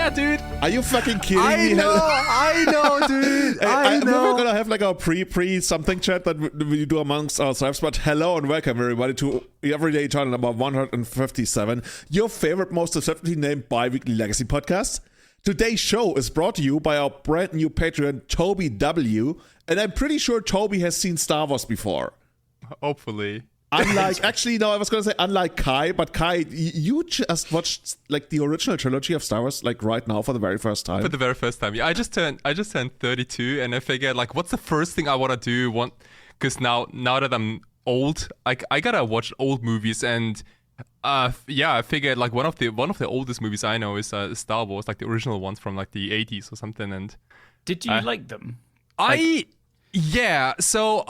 Yeah, dude. Are you fucking kidding me? I know, dude. I know. We're gonna have like a pre something chat that we do amongst ourselves. But hello and welcome everybody to Everyday Channel number 157, your favorite, most deceptively named bi-weekly legacy podcast. Today's show is brought to you by our brand new Patreon, Toby W. And I'm pretty sure Toby has seen Star Wars before. Hopefully. Unlike, actually, no, I was going to say unlike Kai, but Kai, you just watched like the original trilogy of Star Wars like right now for the very first time. For the very first time, yeah. I just turned 32, and I figured like, what's the first thing I want to do? Because now that I'm old, I gotta watch old movies, and I figured like one of the oldest movies I know is Star Wars, like the original ones from like the 80s or something. And did you like them? Yeah, so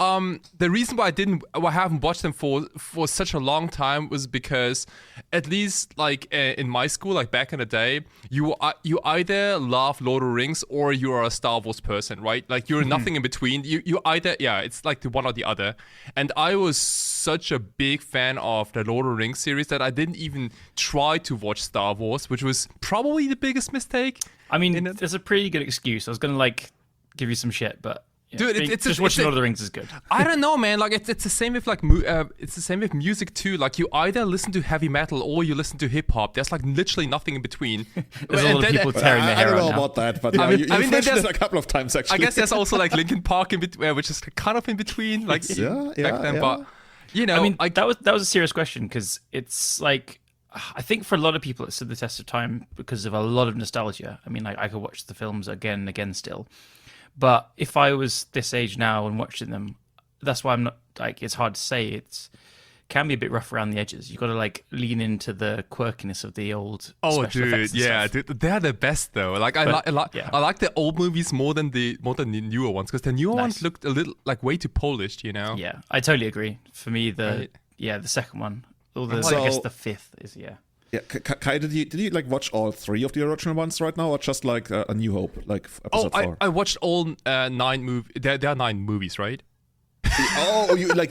the reason why I haven't watched them for such a long time was because at least like in my school, like back in the day, you either love Lord of the Rings or you're a Star Wars person, right? Like you're nothing in between. You either, it's like the one or the other. And I was such a big fan of the Lord of the Rings series that I didn't even try to watch Star Wars, which was probably the biggest mistake. I mean, there's a pretty good excuse. I was gonna like give you some shit, but. Yeah. Dude, just watching Lord of the Rings is good. I don't know, man. Like it's the same with like it's the same with music too. Like you either listen to heavy metal or you listen to hip hop. There's like literally nothing in between. There's a lot of people tearing their hair out. I don't know about that, but you mentioned it a couple of times actually. I guess there's also like Linkin Park in between, which is kind of in between, like back then. But you know, I mean, that was a serious question because it's like. I think for a lot of people it stood the test of time because of a lot of nostalgia. I mean, I could watch the films again and again still. But if I was this age now and watching them, that's why I'm not like. It's hard to say. It can be a bit rough around the edges. You got to like lean into the quirkiness of the old. Oh, dude, yeah, dude, they're the best though. Like I like the old movies more than the newer ones because the newer ones looked a little like way too polished. You know? Yeah, I totally agree. For me, the second one, or I guess the fifth is Yeah, Kai, did you like watch all three of the original ones right now, or just like A New Hope, like episode 4? I watched all 9 movies. There are 9 movies, right?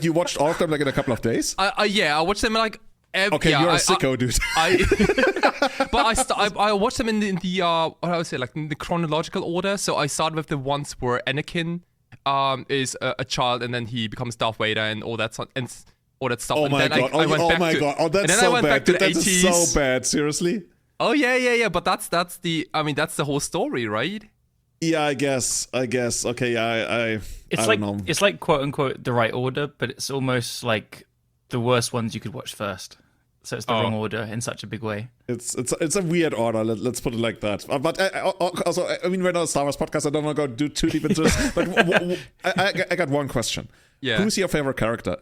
you watched all of them like in a couple of days? I watched them like. You're a sicko, dude. But I watched them in the what I would say like in the chronological order. So I started with the ones where Anakin is a child and then he becomes Darth Vader and all that and. All that stuff. Oh my god! That's so bad. That is so bad. Seriously? Oh yeah. But that's the whole story, right? Yeah, I guess. Okay, I don't know. It's like quote unquote the right order, but it's almost like the worst ones you could watch first. So it's the wrong order in such a big way. It's a weird order. Let's put it like that. But also, I mean, we're not a Star Wars podcast. I don't want to go too deep into this. But I got one question. Yeah. Who's your favorite character?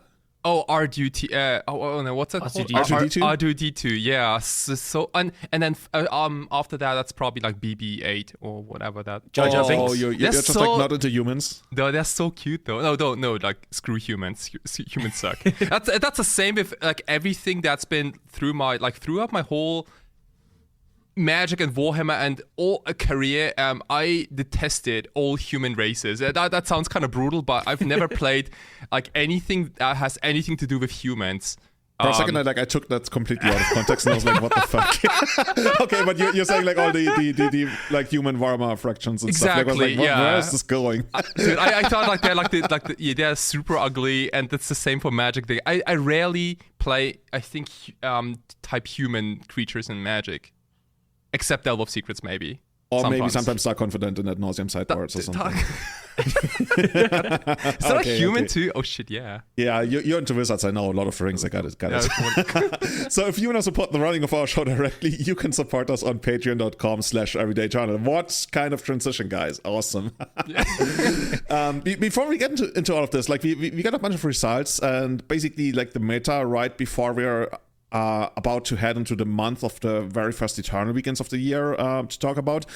Oh, R2D2. No, what's that called? R2D2. R2D2. Yeah. So and then after that, that's probably like BB-8 or whatever that. Jar Jar Binks. Oh, you're just like not into humans. No, they're so cute though. No. Like screw humans. Humans suck. That's the same with like everything that's been throughout my whole Magic and Warhammer and all a career. I detested all human races. That sounds kind of brutal, but I've never played like anything that has anything to do with humans. For a second, I took that completely out of context, and I was like, "What the fuck?" Okay, but you're saying like all the like human Warhammer fractions and stuff. Like, I was like, where is this going? Dude, I thought like they're super ugly, and it's the same for Magic. I rarely play. I think type human creatures in Magic. Except Delve of Secrets, maybe. Or maybe sometimes Star Confident and Ad Nauseam sideboards or something. Is that a human too? Oh shit, yeah. Yeah, you're into wizards. I know a lot of rings. I got it. So if you want to support the running of our show directly, you can support us on patreon.com/everydaychannel. What kind of transition, guys? Awesome. Before we get into all of this, like we got a bunch of results and basically like the meta right before we're about to head into the month of the very first Eternal weekends of the year to talk about.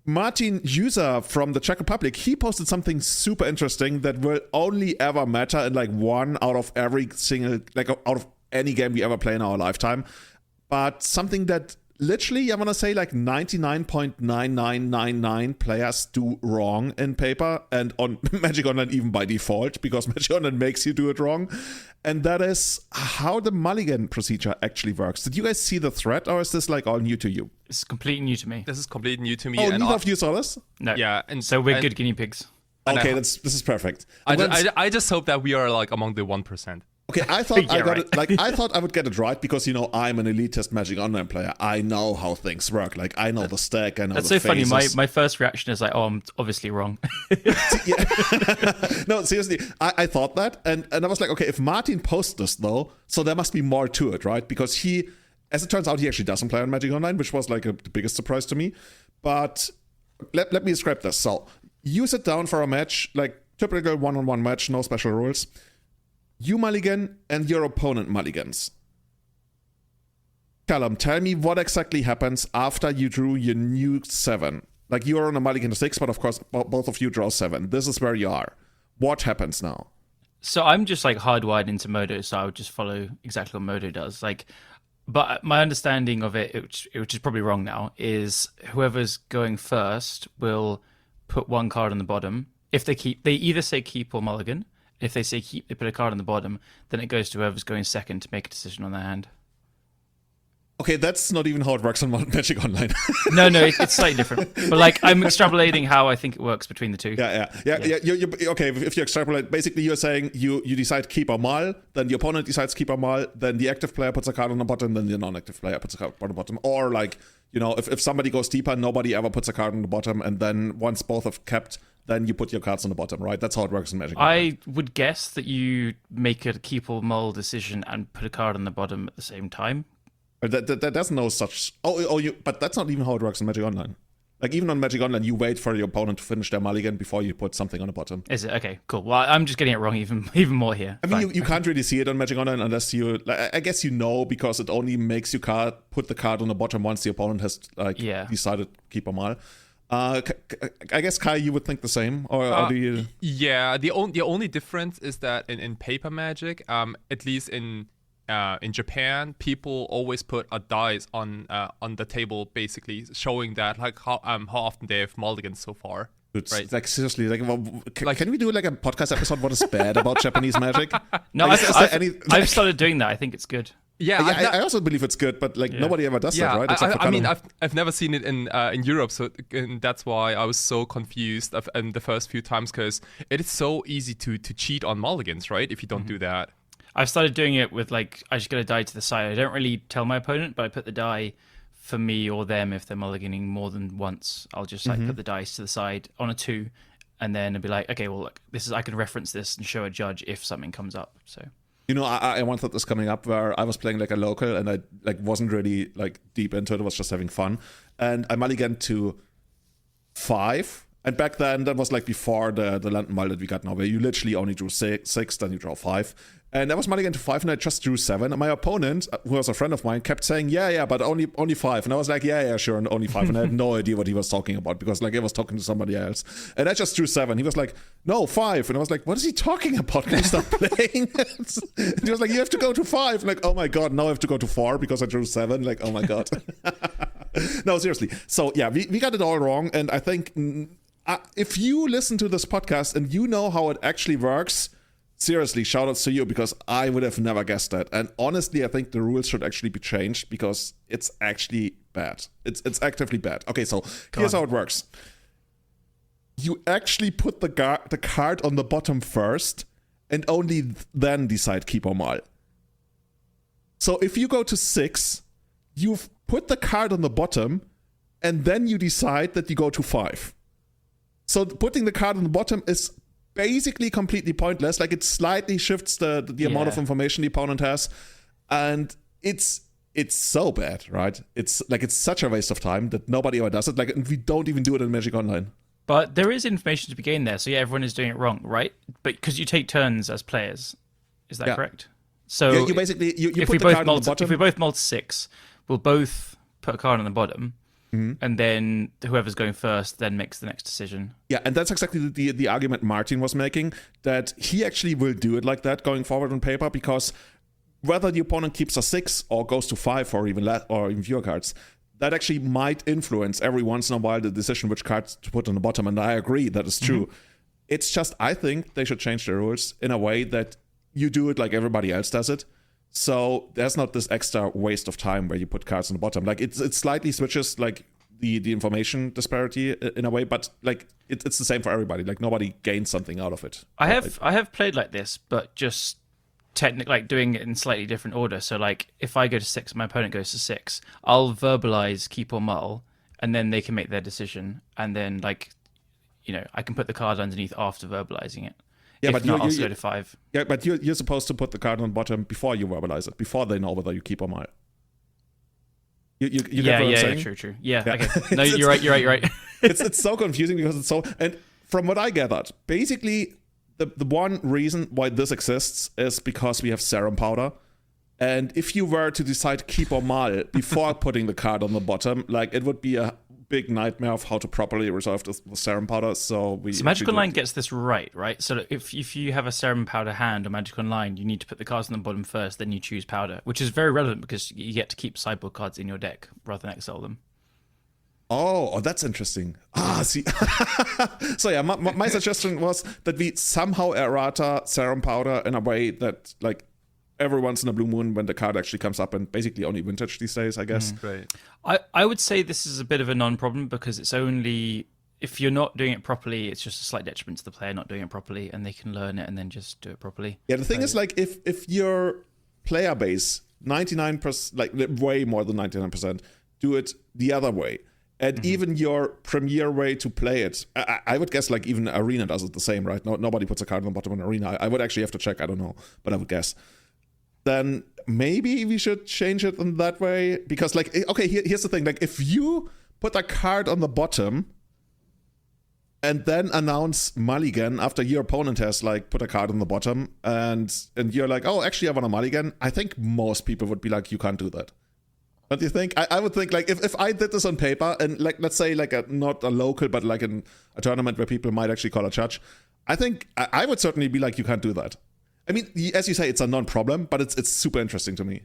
Martin User from the Czech Republic, he posted something super interesting that will only ever matter in like one out of every single, like out of any game we ever play in our lifetime. But something that literally, I want to say like 99.9999 players do wrong in paper and on Magic Online even by default, because Magic Online makes you do it wrong. And that is how the mulligan procedure actually works. Did you guys see the thread, or is this like all new to you? It's completely new to me. This is completely new to me. Oh, neither of you saw this? No. Yeah, and So we're good guinea pigs. Okay, this is perfect. I just hope that we are like among the 1%. Okay, I thought Yeah, I got right. it. Like I thought I would get it right because I'm an elitist Magic Online player. I know how things work. Like I know the stack. I know That's the so funny. phases. My first reaction is like, oh, I'm obviously wrong. No, seriously, I thought that, and I was like, okay, if Martin posts this though, so there must be more to it, right? Because he, as it turns out, he actually doesn't play on Magic Online, which was like the biggest surprise to me. But let me describe this. So you sit down for a match, like typical one-on-one match, no special rules. You mulligan and your opponent mulligans. Callum, tell me what exactly happens after you drew your new 7. Like you are on a mulligan 6, but of course both of you draw 7. This is where you are. What happens now? So I'm just like hardwired into Modo, so I would just follow exactly what Modo does. Like, but my understanding of it, which is probably wrong now, is whoever's going first will put one card on the bottom. If they either say keep or mulligan. If they say keep, they put a card on the bottom. Then it goes to whoever's going second to make a decision on their hand. Okay, that's not even how it works on Magic Online. No, it's slightly different. But like, I'm extrapolating how I think it works between the two. Yeah. You okay, if you extrapolate, basically you're saying you decide keep or mull, then the opponent decides keep or mull, then the active player puts a card on the bottom, then the non-active player puts a card on the bottom. Or like, if somebody goes deeper, nobody ever puts a card on the bottom, and then once both have kept, then you put your cards on the bottom, right? That's how it works in Magic Online. I would guess that you make a keep or mull decision and put a card on the bottom at the same time. There's no such. But that's not even how it works in Magic Online. Like even on Magic Online, you wait for your opponent to finish their mulligan before you put something on the bottom. Is it? Okay, cool. Well, I'm just getting it wrong even more here. I mean, you can't really see it on Magic Online unless you. Like, I guess because it only makes you put the card on the bottom once the opponent has decided keep or mull. I guess Kai, you would think the same, or do you? Yeah, the only difference is that in paper Magic, at least in Japan, people always put a dice on the table, basically showing that like how often they have mulligans so far. Right. Like seriously, can we do like a podcast episode? What is bad about Japanese Magic? No, I've started doing that. I think it's good. Yeah, I also believe it's good, but like nobody ever does that, right? I mean, I've never seen it in Europe, so and that's why I was so confused in the first few times, because it is so easy to cheat on mulligans, right? If you don't do that. I've started doing it with like, I just get a die to the side. I don't really tell my opponent, but I put the die for me or them if they're mulliganing more than once. I'll just like put the dice to the side on a 2, and then I'll be like, okay, well, look, I can reference this and show a judge if something comes up. So. I once had this coming up where I was playing like a local and I like wasn't really like deep into it. I was just having fun, and I mulliganed to 5. And back then, that was like before the London mull that we got now, where you literally only drew 6, then you draw 5. And I was mulligan to 5, and I just drew 7. And my opponent, who was a friend of mine, kept saying, yeah, but only 5. And I was like, yeah, sure, and only 5. And I had no idea what he was talking about, because like I was talking to somebody else. And I just drew 7. He was like, no, 5. And I was like, what is he talking about? Can you stop playing? And he was like, you have to go to 5. I'm like, oh my God, now I have to go to 4 because I drew 7. Like, oh my God. No, seriously. So yeah, we got it all wrong. And I think if you listen to this podcast and you know how it actually works, seriously, shout outs to you, because I would have never guessed that. And honestly, I think the rules should actually be changed, because it's actually bad. It's actively bad. Okay, so here's how it works. You actually put the card on the bottom first, and only then decide keep or mull. So if you go to 6, you've put the card on the bottom, and then you decide that you go to 5. So putting the card on the bottom is basically completely pointless. Like, it slightly shifts the amount of information the opponent has, and it's so bad, right? It's such a waste of time that nobody ever does it. Like, and we don't even do it in Magic Online. But there is information to be gained there, so yeah, everyone is doing it wrong, right? But because you take turns as players, is that correct? So you basically you put the card on the bottom. If we both mull 6, we'll both put a card on the bottom. And then whoever's going first then makes the next decision. Yeah, and that's exactly the argument Martin was making, that he actually will do it like that going forward on paper, because whether the opponent keeps a 6 or goes to 5 or even fewer cards, that actually might influence every once in a while the decision which cards to put on the bottom. And I agree, that is true. It's just, I think they should change the rules in a way that you do it like everybody else does it. So there's not this extra waste of time where you put cards on the bottom. Like it slightly switches like the information disparity in a way, but like it's the same for everybody. Like nobody gains something out of it. I have played like this, but just technically like doing it in slightly different order. So like if I go to 6, my opponent goes to 6, I'll verbalize keep or mull, and then they can make their decision, and then like I can put the card underneath after verbalizing it. Yeah, but I'll go to 5. Yeah, but you're supposed to put the card on the bottom before you verbalize it, before they know whether you keep or mull. You get what I'm saying? True. Yeah. Okay. No, you're right. It's so confusing because it's so. And from what I gathered, basically the one reason why this exists is because we have serum powder. And if you were to decide keep or mull before putting the card on the bottom, like it would be a big nightmare of how to properly resolve this with serum powder. So Magic Online gets this right? So if you have a serum powder hand or Magic Online, you need to put the cards on the bottom first, then you choose powder, which is very relevant because you get to keep sideboard cards in your deck rather than exile them. Oh, that's interesting. See. So yeah, my suggestion was that we somehow errata serum powder in a way that like every once in a blue moon when the card actually comes up, and basically only vintage these days, I guess. Right. I would say this is a bit of a non-problem because it's only if you're not doing it properly, it's just a slight detriment to the player not doing it properly, and they can learn it and then just do it properly. Yeah, the thing is, like, if your player base 99%, like way more than 99%, do it the other way, and even your premier way to play it, I would guess like even Arena does it the same, right? Nobody puts a card on the bottom in Arena. I would actually have to check. I don't know, but I would guess. Then maybe we should change it in that way, because like, okay, here's the thing, like if you put a card on the bottom and then announce Mulligan after your opponent has like put a card on the bottom, and you're like, oh, actually I want a Mulligan, I think most people would be like, you can't do that. What do you think? I would think like if I did this on paper, and like let's say like not a local but like in a tournament where people might actually call a judge, I think I would certainly be like, you can't do that. I mean, as you say, it's a non-problem, but it's super interesting to me.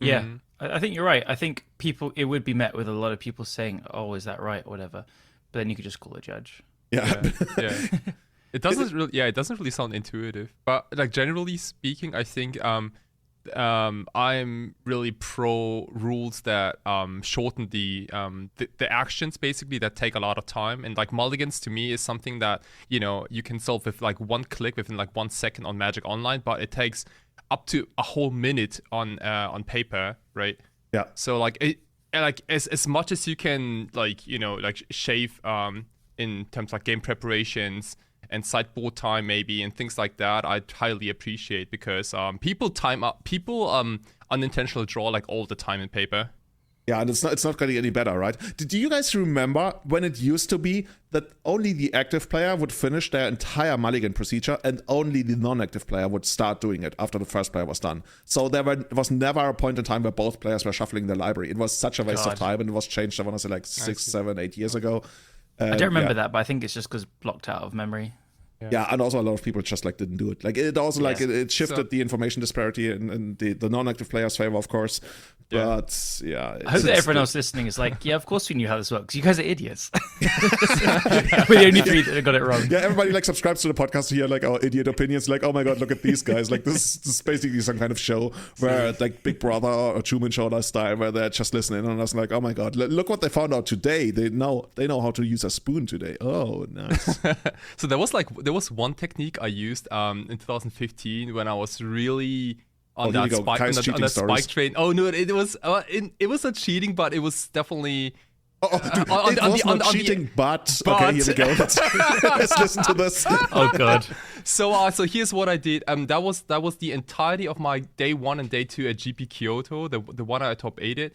Yeah, I think you're right. I think it would be met with a lot of people saying, "Oh, is that right?" or whatever. But then you could just call a judge. Yeah. It doesn't really sound intuitive. But like generally speaking, I think I'm really pro rules that shorten the actions, basically, that take a lot of time. And like Mulligans to me is something that you can solve with like one click within like 1 second on Magic Online, but it takes up to a whole minute on paper, right? Yeah. So like as much as you can like shave in terms of like game preparations and sideboard time maybe and things like that, I'd highly appreciate, because people unintentionally draw like all the time in paper. Yeah, and it's not getting any better, right? Do you guys remember when it used to be that only the active player would finish their entire Mulligan procedure and only the non-active player would start doing it after the first player was done? So there was never a point in time where both players were shuffling their library. It was such a waste of time, and it was changed, I want to say, like 6, 7, 8 years ago. I don't remember that, but I think it's just because blocked out of memory. Yeah, and also a lot of people just like didn't do it. Like it also like it shifted the information disparity in the non-active players' favor, of course. But yeah, I hope that everyone else listening is like, yeah, of course we knew how this works. You guys are idiots. We're the only three that got it wrong. Yeah, everybody like subscribes to the podcast to hear like our idiot opinions. Like, oh my god, look at these guys. Like this is basically some kind of show where like Big Brother or Truman Show style, where they're just listening and us like, oh my god, look what they found out today. They know how to use a spoon today. Oh, nice. So there was one technique I used in 2015 when I was really on that spike train. Oh no, it was not cheating, but it was definitely it was not cheating. But okay, here we go. Let's listen to this. Oh god. So here's what I did. That was the entirety of my day 1 and day 2 at GP Kyoto, the one I top 8'd.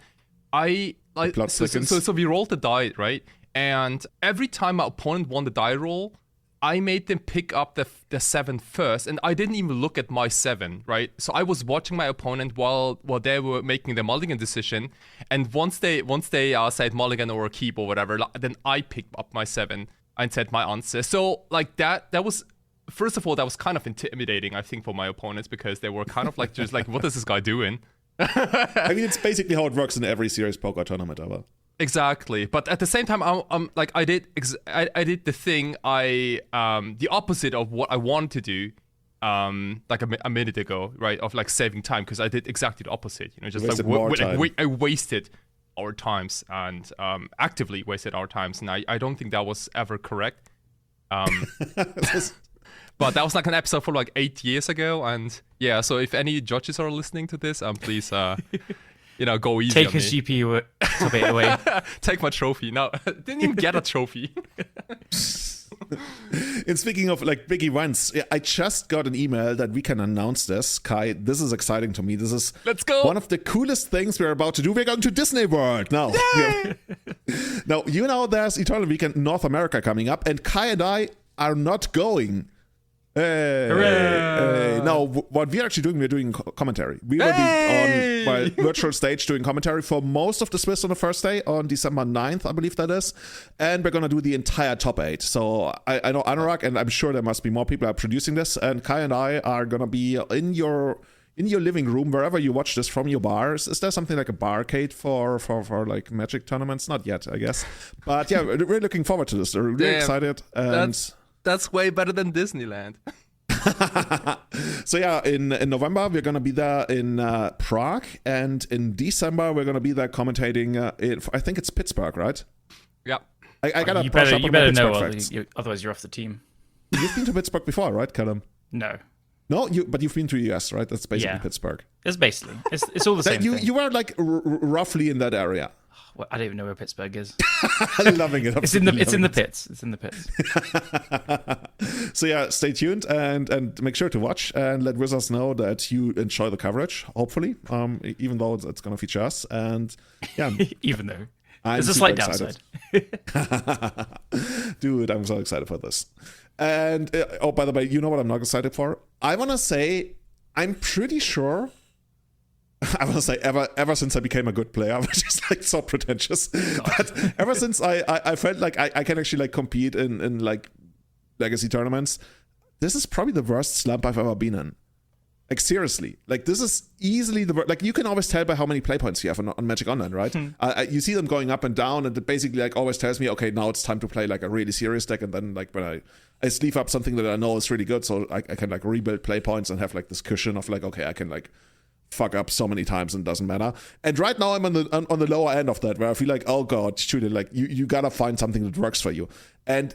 So we rolled the die, right? And every time my opponent won the die roll, I made them pick up the 7 first, and I didn't even look at my 7, right? So I was watching my opponent while they were making the mulligan decision, and once they said mulligan or a keep or whatever, then I picked up my 7 and said my answer. So like that was, first of all, that was kind of intimidating, I think, for my opponents, because they were kind of like just like, what is this guy doing? I mean, it's basically how it works in every serious poker tournament ever. Exactly, but at the same time, I'm like I did the thing the opposite of what I wanted to do, like a minute ago, right? Of like saving time, because I did exactly the opposite. Just like I wasted our times and actively wasted our times, and I don't think that was ever correct. But that was like an episode from like 8 years ago, and yeah. So if any judges are listening to this, please, go easy. Take on his me. GP Top8 away. Take my trophy. No, didn't even get a trophy. And speaking of like big events, I just got an email that we can announce this. Kai, this is exciting to me. This is Let's go. One of the coolest things we're about to do. We're going to Disney World now. Now, there's Eternal Weekend North America coming up, and Kai and I are not going. Hey, Hooray. Now, what we're actually doing, we're doing commentary. We will be on my virtual stage doing commentary for most of the Swiss on the first day on December 9th, I believe that is. And we're going to do the entire top 8. So I know Anurag, and I'm sure there must be more people are producing this. And Kai and I are going to be in your living room, wherever you watch this from your bars. Is there something like a barcade for like Magic tournaments? Not yet, I guess. But yeah, we're looking forward to this. We're really excited. And That's way better than Disneyland. So yeah, in November we're gonna be there in Prague, and in December we're gonna be there commentating. I think it's Pittsburgh, right? Yeah. I gotta You brush better, up you on my better Pittsburgh know, facts. otherwise you're off the team. You've been to Pittsburgh before, right, Callum? No. No, but you've been to the US, right? That's basically Pittsburgh. It's basically it's all the same thing. You were like roughly in that area. Well, I don't even know where Pittsburgh is. Loving it. It's in the pits. It's in the pits. So yeah, stay tuned and make sure to watch and let Wizards know that you enjoy the coverage. Hopefully, even though it's going to feature us, and yeah, even though there's a slight downside. Dude, I'm so excited for this. And by the way, you know what I'm not excited for? I want to say I'm pretty sure. I want to say ever since I became a good player, which is like so pretentious. But ever since I felt like I can actually like compete in like legacy tournaments, this is probably the worst slump I've ever been in. Like seriously, like this is easily the worst. Like you can always tell by how many play points you have on Magic Online, right? You see them going up and down, and it basically like always tells me, okay, now it's time to play like a really serious deck. And then like when I sleeve up something that I know is really good, so I can like rebuild play points and have like this cushion of like, okay, I can like fuck up so many times and it doesn't matter. And right now I'm on the lower end of that, where I feel like, oh god, Julian, like you gotta find something that works for you. And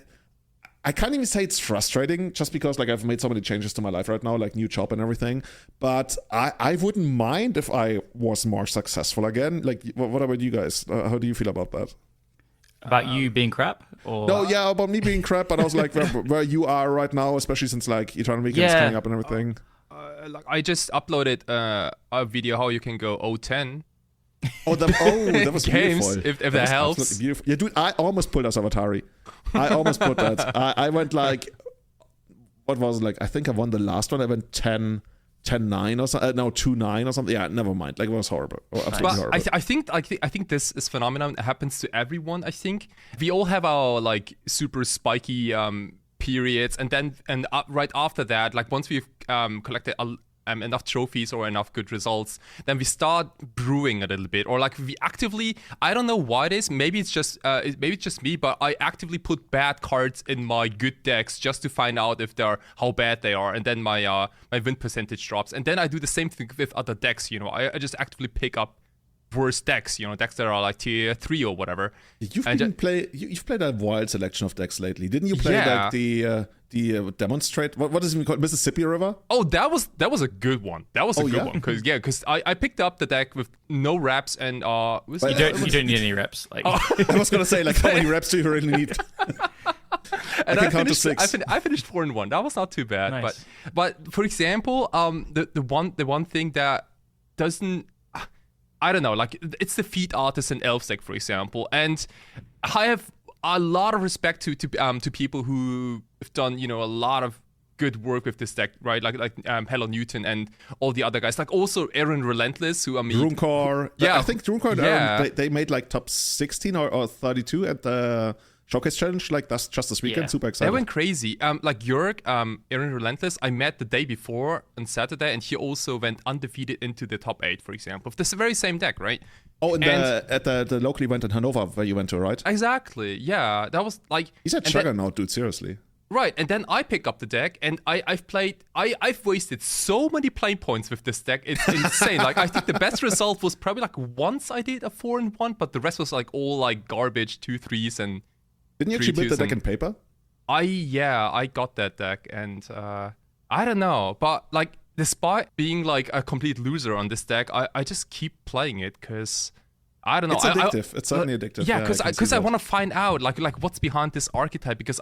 I can't even say it's frustrating, just because like I've made so many changes to my life right now, like new job and everything. But I wouldn't mind if I was more successful again. Like, what about you guys? How do you feel about that? About you being crap? Or No, yeah, about me being crap, but I was like where you are right now, especially since like Eternal Weekend is coming up and everything. Like I just uploaded a video how you can go 0-10. That was games, beautiful. if that helps. Absolutely beautiful. Yeah, dude, I almost pulled us Avatari. I almost put that. I went like, what was it, like? I think I won the last one. I went 10-9 or something. No, 2-9 or something. Yeah, never mind. Like it was horrible. Absolutely horrible. I think this phenomenon happens to everyone. I think we all have our like super spiky periods, and right after that, like once we've collected enough trophies or enough good results, then we start brewing a little bit, or like we actively, I don't know why it is, maybe it's just me, but I actively put bad cards in my good decks just to find out if how bad they are, and then my win percentage drops, and then I do the same thing with other decks. I just actively pick up worse decks, decks that are like tier 3 or whatever. You've played a wild selection of decks lately, didn't you? Play like the demonstrate. What is it called? Mississippi River. Oh, that was a good one. That was a good one because I picked up the deck with no reps and you don't need any reps. Like I was gonna say, like how many reps do you really need? And I count to 6. I finished 4-1. That was not too bad. Nice. But for example, the one thing that doesn't, I don't know, like it's the Feed Artisan Elves deck, for example, and I have a lot of respect to people who have done a lot of good work with this deck, right? Like Hello Newton and all the other guys, like also Aaron Relentless, who Droomcore. Yeah, I think Droomcore and Aaron, they made like top 16 or 32 at the showcase challenge like that's just this weekend. Yeah. Super excited. That went crazy. Like Jörg, Aaron Relentless, I met the day before on Saturday, and he also went undefeated into the top 8, for example. This very same deck, right? Oh, at the local event in Hannover where you went to, right? Exactly. Yeah, that was like. He's a juggernaut, dude. Seriously. Right, and then I pick up the deck, and I've wasted so many play points with this deck. It's insane. Like, I think the best result was probably like once I did a 4-1, but the rest was like all like garbage, 2-3s and. Didn't you actually build the deck in paper? I got that deck, and I don't know, but like despite being like a complete loser on this deck, I just keep playing it because. I don't know. It's addictive. It's certainly addictive. Yeah, because I want to find out like what's behind this archetype, because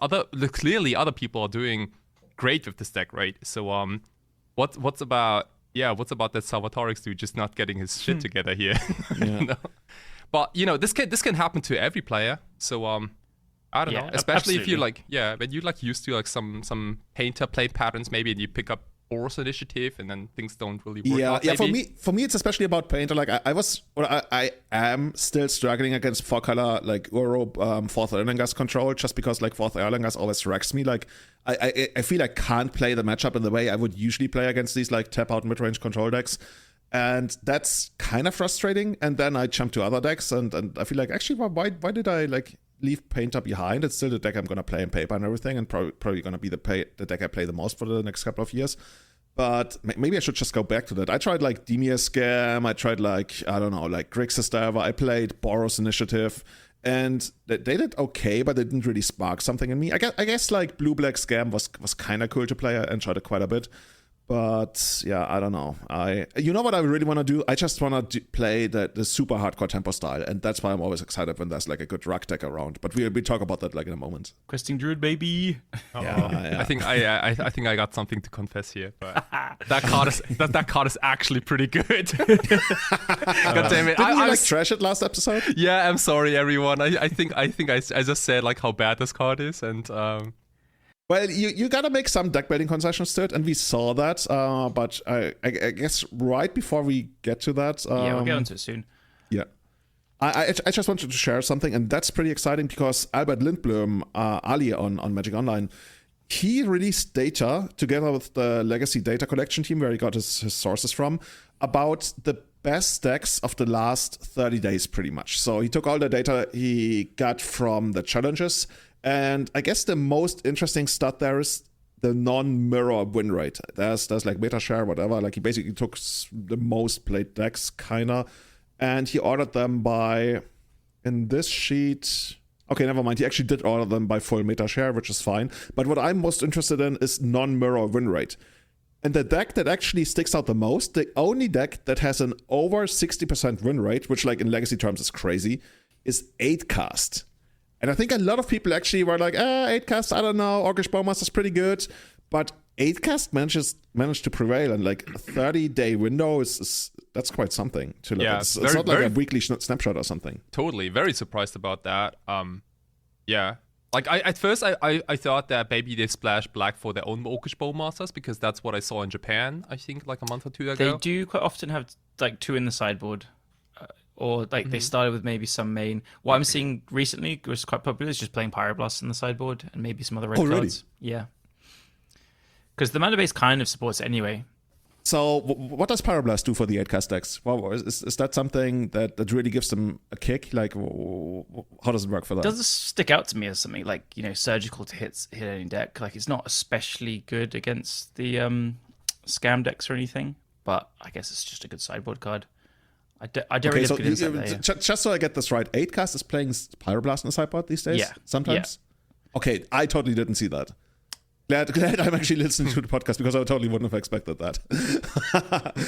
clearly other people are doing great with this deck, right? So what's about that Salvatorix dude just not getting his shit together here? Yeah. But this can happen to every player. So I don't know, especially if you when you like used to like some painter play patterns maybe, and you pick up Boros initiative and then things don't really work out, maybe. For me it's especially about painter. Like I am still struggling against 4-color like Uro 4th Erlangers control, just because like 4th Erlangers always wrecks me. Like I feel I can't play the matchup in the way I would usually play against these like tap out mid-range control decks, and that's kind of frustrating. And then I jump to other decks, and I feel like actually why did I like leave painter behind? It's still the deck I'm going to play in paper and everything, and probably going to be the deck I play the most for the next couple of years. But maybe I should just go back to that. I tried like Dimir Scam, I tried like, I don't know, like Grixis Diver, I played Boros Initiative, and they did okay, but they didn't really spark something in me. I guess like Blue-Black Scam was kind of cool to play. I enjoyed it quite a bit. But yeah, I don't know. You know what I really want to do? I just want to play the super hardcore tempo style, and that's why I'm always excited when there's like a good ruck deck around. But we talk about that like in a moment. Questing Druid, baby. Yeah. I think I got something to confess here, but that card is actually pretty good. God damn it! Didn't you like trash it last episode? Yeah, I'm sorry, everyone. I think I just said like how bad this card is, and. Well, you gotta make some deck building concessions to it, and we saw that. But I guess right before we get to that, we'll get onto it soon. Yeah, I just wanted to share something, and that's pretty exciting because Albert Lindblom, Ali on Magic Online, he released data together with the Legacy Data Collection team, where he got his sources from, about the best decks of the last 30 days, pretty much. So he took all the data he got from the challenges. And I guess the most interesting stat there is the non-mirror win rate. There's like meta share, whatever. Like he basically took the most played decks, kinda, and he ordered them by, in this sheet. Okay, never mind. He actually did order them by full meta share, which is fine. But what I'm most interested in is non-mirror win rate. And the deck that actually sticks out the most, the only deck that has an over 60% win rate, which like in Legacy terms is crazy, is 8-cast. And I think a lot of people actually were like, 8-cast, I don't know, Orcish Bowmaster is pretty good. But 8-cast managed to prevail, and like a 30-day window that's quite something to look at. It's not like a weekly snapshot or something. Totally. Very surprised about that. Yeah. Like at first I thought that maybe they splashed black for their own Orcish Bowmasters, because that's what I saw in Japan, I think, like a month or two ago. They do quite often have like 2 in the sideboard. Or like they started with maybe some main. What I'm seeing recently, which is quite popular, is just playing Pyroblast in the sideboard and maybe some other red cards. Really? Yeah. Because the mana base kind of supports it anyway. So what does Pyroblast do for the 8-cast decks? Well, is that something that really gives them a kick? Like, how does it work for that? It doesn't stick out to me as something like, surgical to hit any deck. Like, it's not especially good against the scam decks or anything, but I guess it's just a good sideboard card. I don't really have good insight there. Just so I get this right, 8-cast is playing Pyroblast in the sideboard these days? Yeah. Sometimes? Yeah. Okay, I totally didn't see that. Glad I'm actually listening to the podcast, because I totally wouldn't have expected that.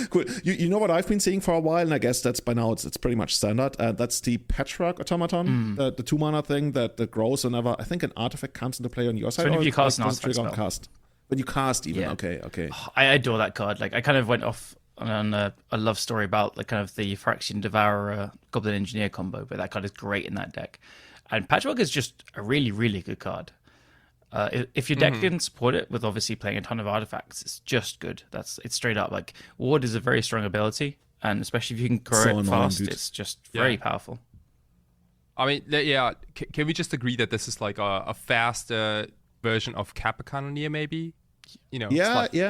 Cool. You know what I've been seeing for a while, and I guess that's by now it's pretty much standard. That's the Patchwork Automaton, the 2-mana thing that grows whenever I think an artifact comes into play on your side. So when you cast an artifact spell. Cast. When you cast even, Yeah. Okay. I adore that card. Like, I kind of went off on a love story about like kind of the Phyrexian Devourer Goblin Engineer combo, but that card is great in that deck. And Patchwork is just a really, really good card. If your deck didn't support it with obviously playing a ton of artifacts, it's just good. It's straight up. Like, Ward is a very strong ability, and especially if you can grow it fast, dude. It's just very powerful. I mean, yeah. Can we just agree that this is like a faster version of Kappa Cannoneer, maybe? You know,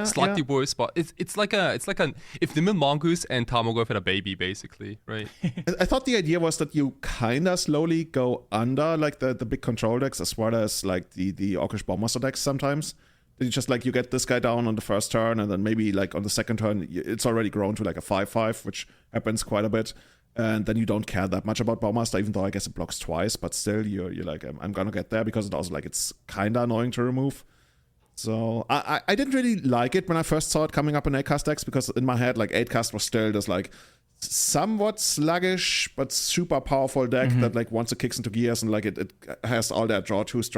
slightly worse, but it's like an if Nimble Mongoose and Tarmogoyf had a baby, basically, right? I thought the idea was that you kind of slowly go under like the big control decks as well as like the Orcish Bowmaster decks sometimes. You just like you get this guy down on the first turn, and then maybe like on the second turn it's already grown to like a 5/5, which happens quite a bit. And then you don't care that much about Bowmaster, even though I guess it blocks twice, but still you're like, I'm gonna get there because it also like it's kinda annoying to remove. So I didn't really like it when I first saw it coming up in 8-cast decks, because in my head like 8-cast was still this like somewhat sluggish but super powerful deck that like once it kicks into gears and like it has all that draw twos,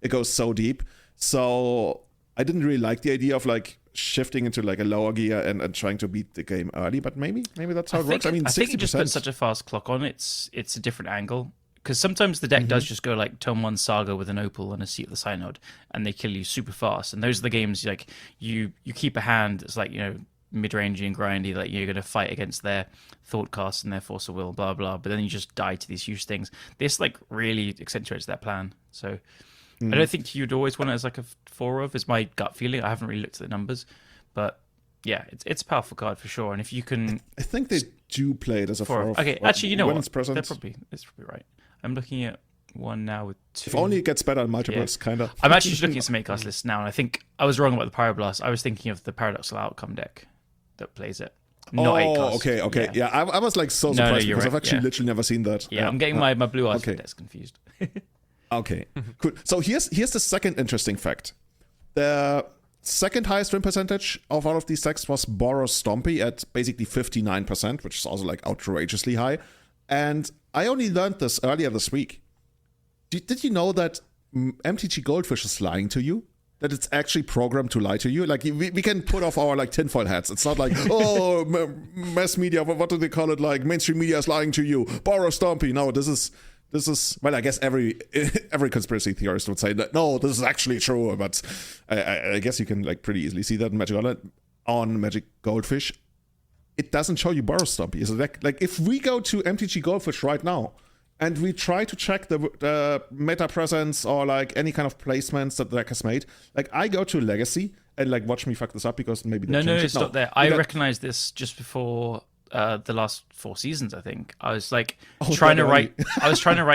it goes so deep. So I didn't really like the idea of like shifting into like a lower gear and trying to beat the game early, but maybe that's how it works. I mean, 60%. I think you just put such a fast clock on it's a different angle, because sometimes the deck does just go like turn 1 Saga with an Opal and a Seat of the Synod, and they kill you super fast. And those are the games like you keep a hand that's like, you know, mid-rangey and grindy, like you're going to fight against their Thoughtcast and their Force of Will, blah blah, but then you just die to these huge things. This like really accentuates that plan. So I don't think you'd always want it as like a 4 of, is my gut feeling. I haven't really looked at the numbers, but yeah, it's a powerful card for sure. And if you can, I think they do play it as a 4 of. Okay, actually, you know what? That's probably right. I'm looking at one now with 2. If only it gets better in multiples, kind of. I'm actually just looking at some 8-cast lists now, and I think I was wrong about the Pyroblast. I was thinking of the Paradoxical Outcome deck that plays it. Not 8-cast. Okay. Yeah, I was like so surprised because I've actually literally never seen that. Yeah, I'm getting my Blue Eyes decks confused. Okay, cool. So here's the second interesting fact. The second highest win percentage of all of these decks was Boros Stompy at basically 59%, which is also like outrageously high. And I only learned this earlier this week. Did you know that MTGGoldfish is lying to you? That it's actually programmed to lie to you? Like, we can put off our like tinfoil hats. It's not like, oh, mass media, what do they call it? Like, mainstream media is lying to you. Boros Stompy. No, this is well, I guess every conspiracy theorist would say that no, this is actually true, but I guess you can like pretty easily see that in Magic Online on Magic Goldfish. It doesn't show you Boros Stompy. Is it like if we go to MTG Goldfish right now and we try to check the meta presence or like any kind of placements that the deck has made, like I go to Legacy and like watch me fuck this up because maybe no, it's not there. I recognized this just before the last 4 seasons. I think I was like trying to write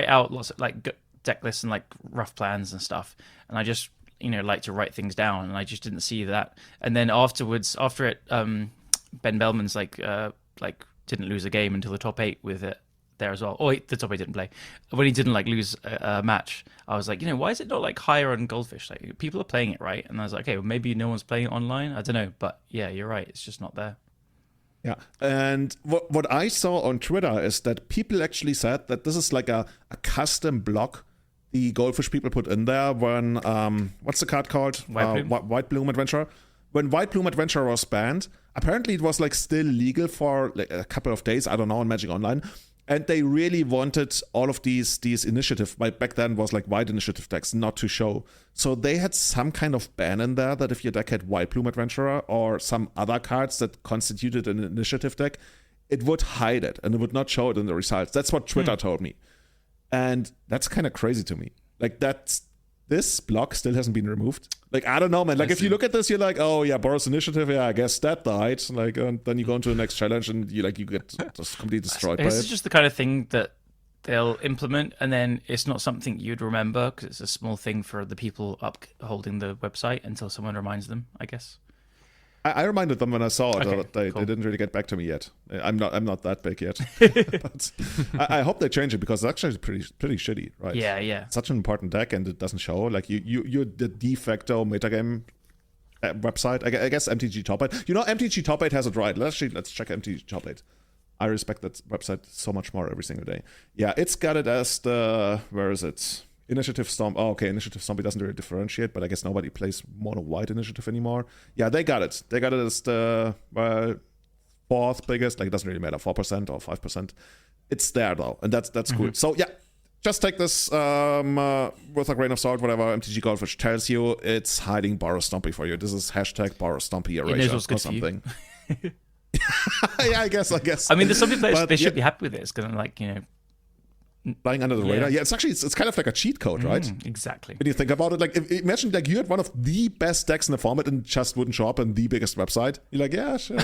out lots of like deck lists and like rough plans and stuff, and I just like to write things down, and I just didn't see that. And then afterwards, after it, Ben Bellman's like didn't lose a game until the top 8 with it there as well. Oh, the top 8 didn't play. When he didn't like lose a match, I was like, why is it not like higher on Goldfish? Like people are playing it, right? And I was like, okay, well, maybe no one's playing it online. I don't know, but yeah, you're right. It's just not there. Yeah, and what I saw on Twitter is that people actually said that this is like a custom block the Goldfish people put in there when what's the card called? White Bloom Adventure. When White Bloom Adventure was banned, apparently it was like still legal for like a couple of days. I don't know, on Magic Online. And they really wanted all of these initiative, back then was like white initiative decks, not to show. So they had some kind of ban in there that if your deck had White Plume Adventurer or some other cards that constituted an initiative deck, it would hide it and it would not show it in the results. That's what Twitter told me. And that's kind of crazy to me. Like this block still hasn't been removed. Like, I don't know, man. Like, if you look at this, you're like, oh, yeah, Boros Initiative, yeah, I guess that died. Like, and then you go into the next challenge and you get just completely destroyed by it. This is just the kind of thing that they'll implement, and then it's not something you'd remember because it's a small thing for the people upholding the website until someone reminds them, I guess. I reminded them when I saw it. Okay, they didn't really get back to me yet. I'm not that big yet. But I hope they change it because it's actually pretty shitty, right? Yeah. It's such an important deck and it doesn't show. Like you're the de facto metagame website. I guess MTG Top8. MTG Top8 has it right. Let's check MTG Top8. I respect that website so much more every single day. Yeah, it's got it as where is it? Initiative Stomp. Oh, okay. Initiative Stomp. It doesn't really differentiate, but I guess nobody plays mono white initiative anymore. Yeah, they got it. They got it as the fourth biggest. Like, it doesn't really matter, 4% or 5%. It's there though, and that's cool. So yeah, just take this with a grain of salt. Whatever MTG Goldfish tells you, it's hiding Boros Stompy for you. This is hashtag Boros Stompy erasure or something. Yeah, I guess. I mean, there's some players they should be happy with this because I'm like, flying under the radar. Yeah, it's kind of like a cheat code, right? Exactly. When you think about it, like imagine like you had one of the best decks in the format and just wouldn't show up on the biggest website. You're like, yeah, sure.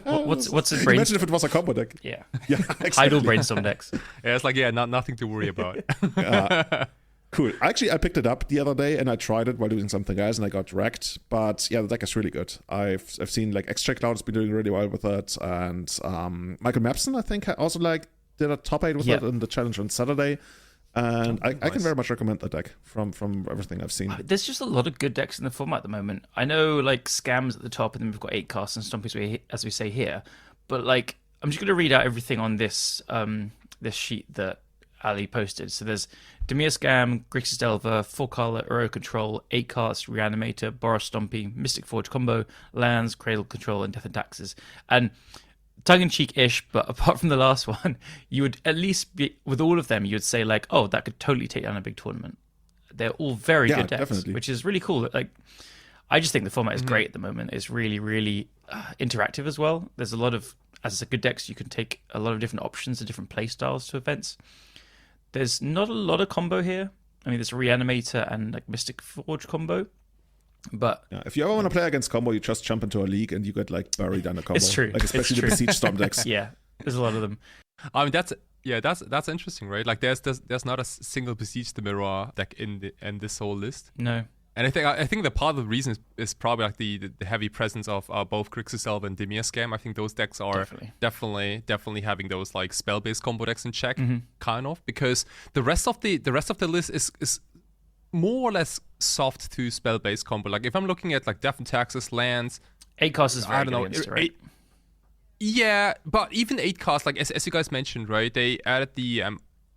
What's a Imagine if it was a combo deck. Yeah. Exactly. Idle brainstorm decks. Yeah, it's like nothing to worry about. Cool. Actually, I picked it up the other day and I tried it while doing something else and I got wrecked. But yeah, the deck is really good. I've seen like Extract Cloud has been doing really well with it, and Michael Mapson I think also like did a top 8 with it in the challenge on Saturday. And I can very much recommend that deck from everything I've seen. There's just a lot of good decks in the format at the moment. I know like Scam's at the top, and then we've got 8 casts and Stompy's, as we say here. But like, I'm just going to read out everything on this this sheet that Ali posted. So there's Dimir Scam, Grixis Delver, 4-color, Uro Control, 8 casts, Reanimator, Boros Stompy, Mystic Forge combo, lands, Cradle Control, and Death and Taxes. And tongue-in-cheek-ish, but apart from the last one, you would at least be, with all of them, you would say like, oh, that could totally take down a big tournament. They're all very good decks, definitely. Which is really cool. Like, I just think the format is great at the moment. It's really, really interactive as well. There's a lot of, as a good decks, you can take a lot of different options and different play styles to events. There's not a lot of combo here. I mean, there's a Reanimator and like Mystic Forge combo. But if you ever want to play against combo, you just jump into a league and you get like buried under combo. It's true. Like especially the Besiege Storm decks. Yeah, there's a lot of them. I mean, that's interesting, right? Like there's not a single Besiege the Mirror deck in this whole list. No. And I think the part of the reason is probably like the heavy presence of both Grixis Delver and Dimir Scam. I think those decks are definitely having those like spell-based combo decks in check, kind of, because the rest of the list is more or less soft to spell-based combo. Like if I'm looking at like Death and Taxes, lands, 8 cost is very good against it, right? Yeah, but even 8 cost, like as you guys mentioned, right? They added the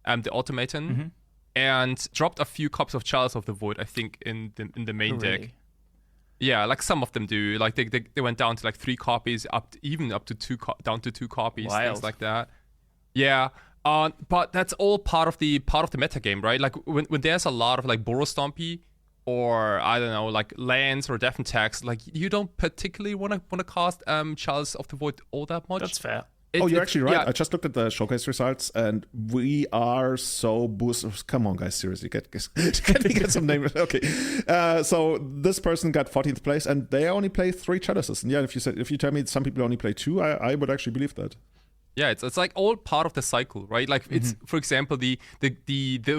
automaton. And dropped a few copies of Chalice of the Void, I think, in the main deck. Yeah, like some of them do. Like they went down to like 3 copies, even up to 2 down to 2 copies, things like that. Yeah, but that's all part of the meta game, right? Like when there's a lot of like Boros Stompy, or I don't know, like lands or Death and Tax, like you don't particularly want to cast Chalice of the Void all that much. That's fair. You're actually right. Yeah. I just looked at the showcase results, and we are so boosted. Come on, guys, seriously, can we get some names? Okay, so this person got 14th place, and they only play 3 chalices. And yeah, if you tell me some people only play 2, I would actually believe that. Yeah, it's like all part of the cycle, right? Like it's, for example, the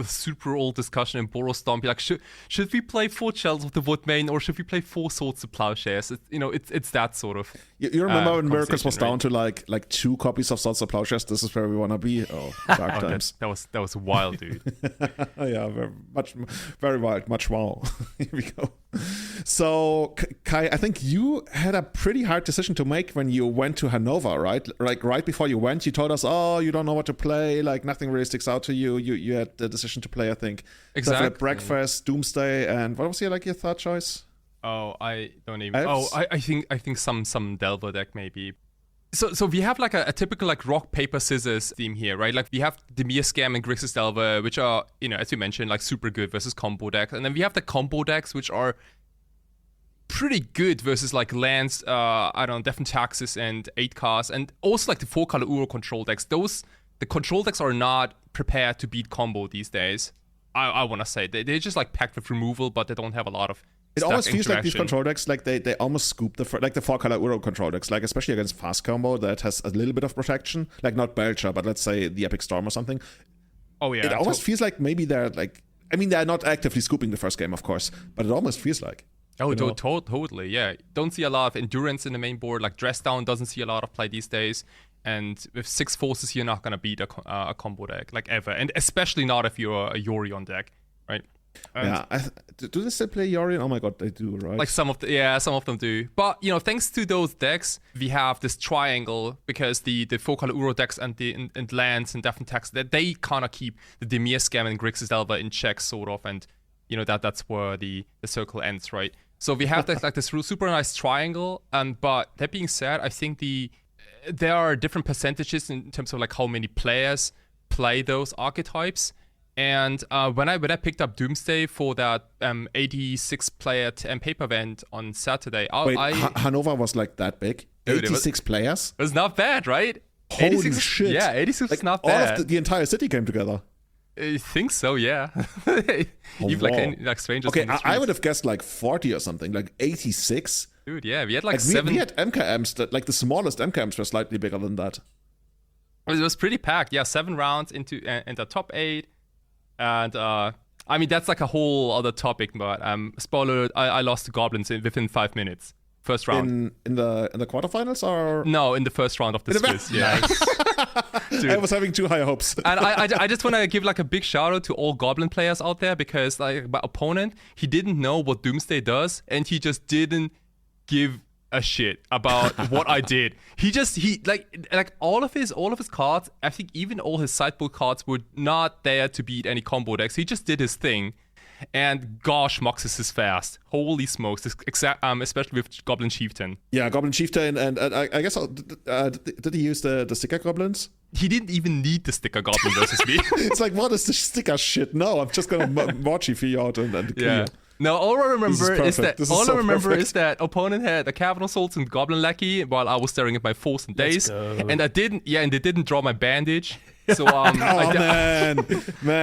super old discussion in Boros Stompy, like should we play 4 Chalices of the Void main, or should we play 4 Swords of Plowshares? It's that sort of. You remember when Miracles was down to like 2 copies of Swords of Plowshares? This is where we want to be. Oh, dark times. That was wild, dude. Yeah, very wild. Much wow. Here we go. So Kai, I think you had a pretty hard decision to make when you went to Hanover, right? Like right before you went, you told us, oh, you don't know what to play, like nothing really sticks out to you. You had the decision to play, I think. Exactly. Breakfast, Doomsday, and what was your third choice? Oh, I don't even. Elves? Oh, I think some Delver deck maybe. So we have like a typical like rock paper scissors theme here, right? Like we have Dimir Scam and Grixis Delver, which are, as you mentioned, like super good versus combo decks, and then we have the combo decks which are pretty good versus like lands, I don't know, Death and Taxes and 8 casts, and also like the 4-color Uro control decks. The control decks are not prepared to beat combo these days. I want to say they're just like packed with removal, but they don't have a lot of. It almost feels like these control decks, like they almost scoop the 4-color Uro control decks, like especially against fast combo that has a little bit of protection, like not Belcher, but let's say the Epic Storm or something. Oh yeah, it almost feels like maybe they're like, I mean, they're not actively scooping the first game, of course, but it almost feels like. Oh, totally, yeah. Don't see a lot of endurance in the main board. Like Dress Down doesn't see a lot of play these days. And with 6 forces, you're not gonna beat a combo deck like ever, and especially not if you're a Yorion deck, right? And do they still play Yorion? Oh my god, they do, right? Like some of them do. But thanks to those decks, we have this triangle because the 4-color Uro decks and the lands and Death and Tax, that they kind of keep the Dimir Scam and Grixis Delver in check, sort of, and that's where the circle ends, right? So we have this super nice triangle, but that being said, I think there are different percentages in terms of like how many players play those archetypes. And when I picked up Doomsday for that 86 player paper event on Saturday, Hanover was like that big? 86 players? It was not bad, right? Holy shit! Yeah, 86 like, is not bad. All of the entire city came together. I think so, yeah. Even like strangers. Okay, on the I would streets. have guessed like 40 or something, like 86. Dude, yeah, we had like Like we 7. had MKMs that, like the smallest MKMs were slightly bigger than that. It was pretty packed. Yeah, 7 rounds into the top 8, and I mean that's like a whole other topic. But spoiler alert, I lost to goblins within 5 minutes. First round. In the quarterfinals or No, in the first round of the Swiss. Yeah. Dude. I was having too high hopes. And I just want to give like a big shout out to all Goblin players out there, because like my opponent, he didn't know what Doomsday does, and he just didn't give a shit about what I did. He like all of his cards, I think even all his sideboard cards were not there to beat any combo decks. He just did his thing. And gosh, Moxus is fast. Holy smokes. Especially with Goblin Chieftain. Yeah, Goblin Chieftain, and I guess did he use the sticker goblins? He didn't even need the sticker Goblin versus me. It's like, what is this sticker shit? No, I'm just gonna Morchi for you out and kill Yeah. you. No, all I remember is perfect. that opponent had a Cavern Assault and Goblin Lackey while I was staring at my Force and Days, and they didn't draw my bandage. So man,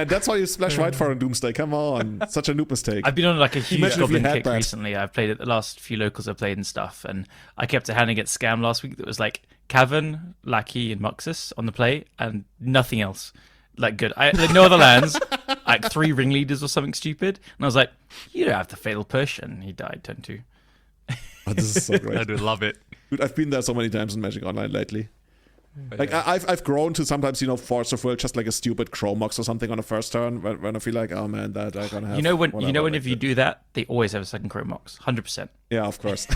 that's why you splash white for a Doomsday. Come on, such a noob mistake. I've been on like a huge Imagine if you Goblin had kick that. recently. I've played it the last few locals I've played and stuff, and I kept a hand against Scam last week that was like Cavern, Lackey, and Muxus on the play, and nothing else. Like good. I like no other lands, like 3 ringleaders or something stupid. And I was like, you don't have the fatal push, and he died 10-2. Oh, this is so I great. do love it. Dude, I've been there so many times in Magic Online lately. Like I've grown to sometimes, Force of Will, just like a stupid Chromox or something on the first turn when I feel like, oh man, that I'm gonna have. When if you do that, they always have a second Chromox, 100%. Yeah, of course.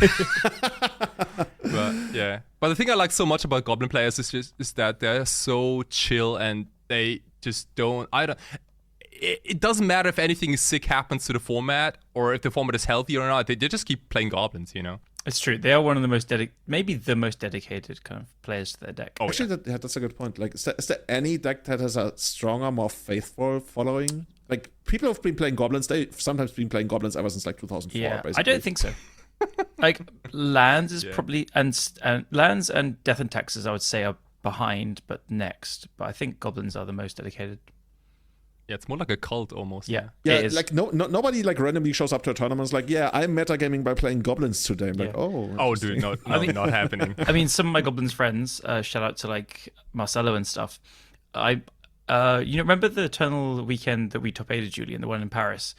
But yeah. But the thing I like so much about Goblin players is that they're so chill, and they just don't. It doesn't matter if anything sick happens to the format or if the format is healthy or not. They just keep playing goblins, It's true. They are one of the most maybe the most dedicated kind of players to their deck. Oh, Actually, that's a good point. Like, is there any deck that has a stronger, more faithful following? Like, people have been playing goblins. They've sometimes been playing goblins ever since like 2004. Yeah, basically. I don't think so. Like lands is probably and lands and Death and Taxes I would say are behind, but next. But I think goblins are the most dedicated. Yeah, it's more like a cult almost. Yeah, Yeah, it is. like nobody like randomly shows up to a tournament and is like, yeah, I'm metagaming by playing goblins today. I'm like, Oh, dude, not happening. I mean, some of my goblins friends, shout out to like Marcelo and stuff. Remember the Eternal weekend that we top-8'd Julian, the one in Paris?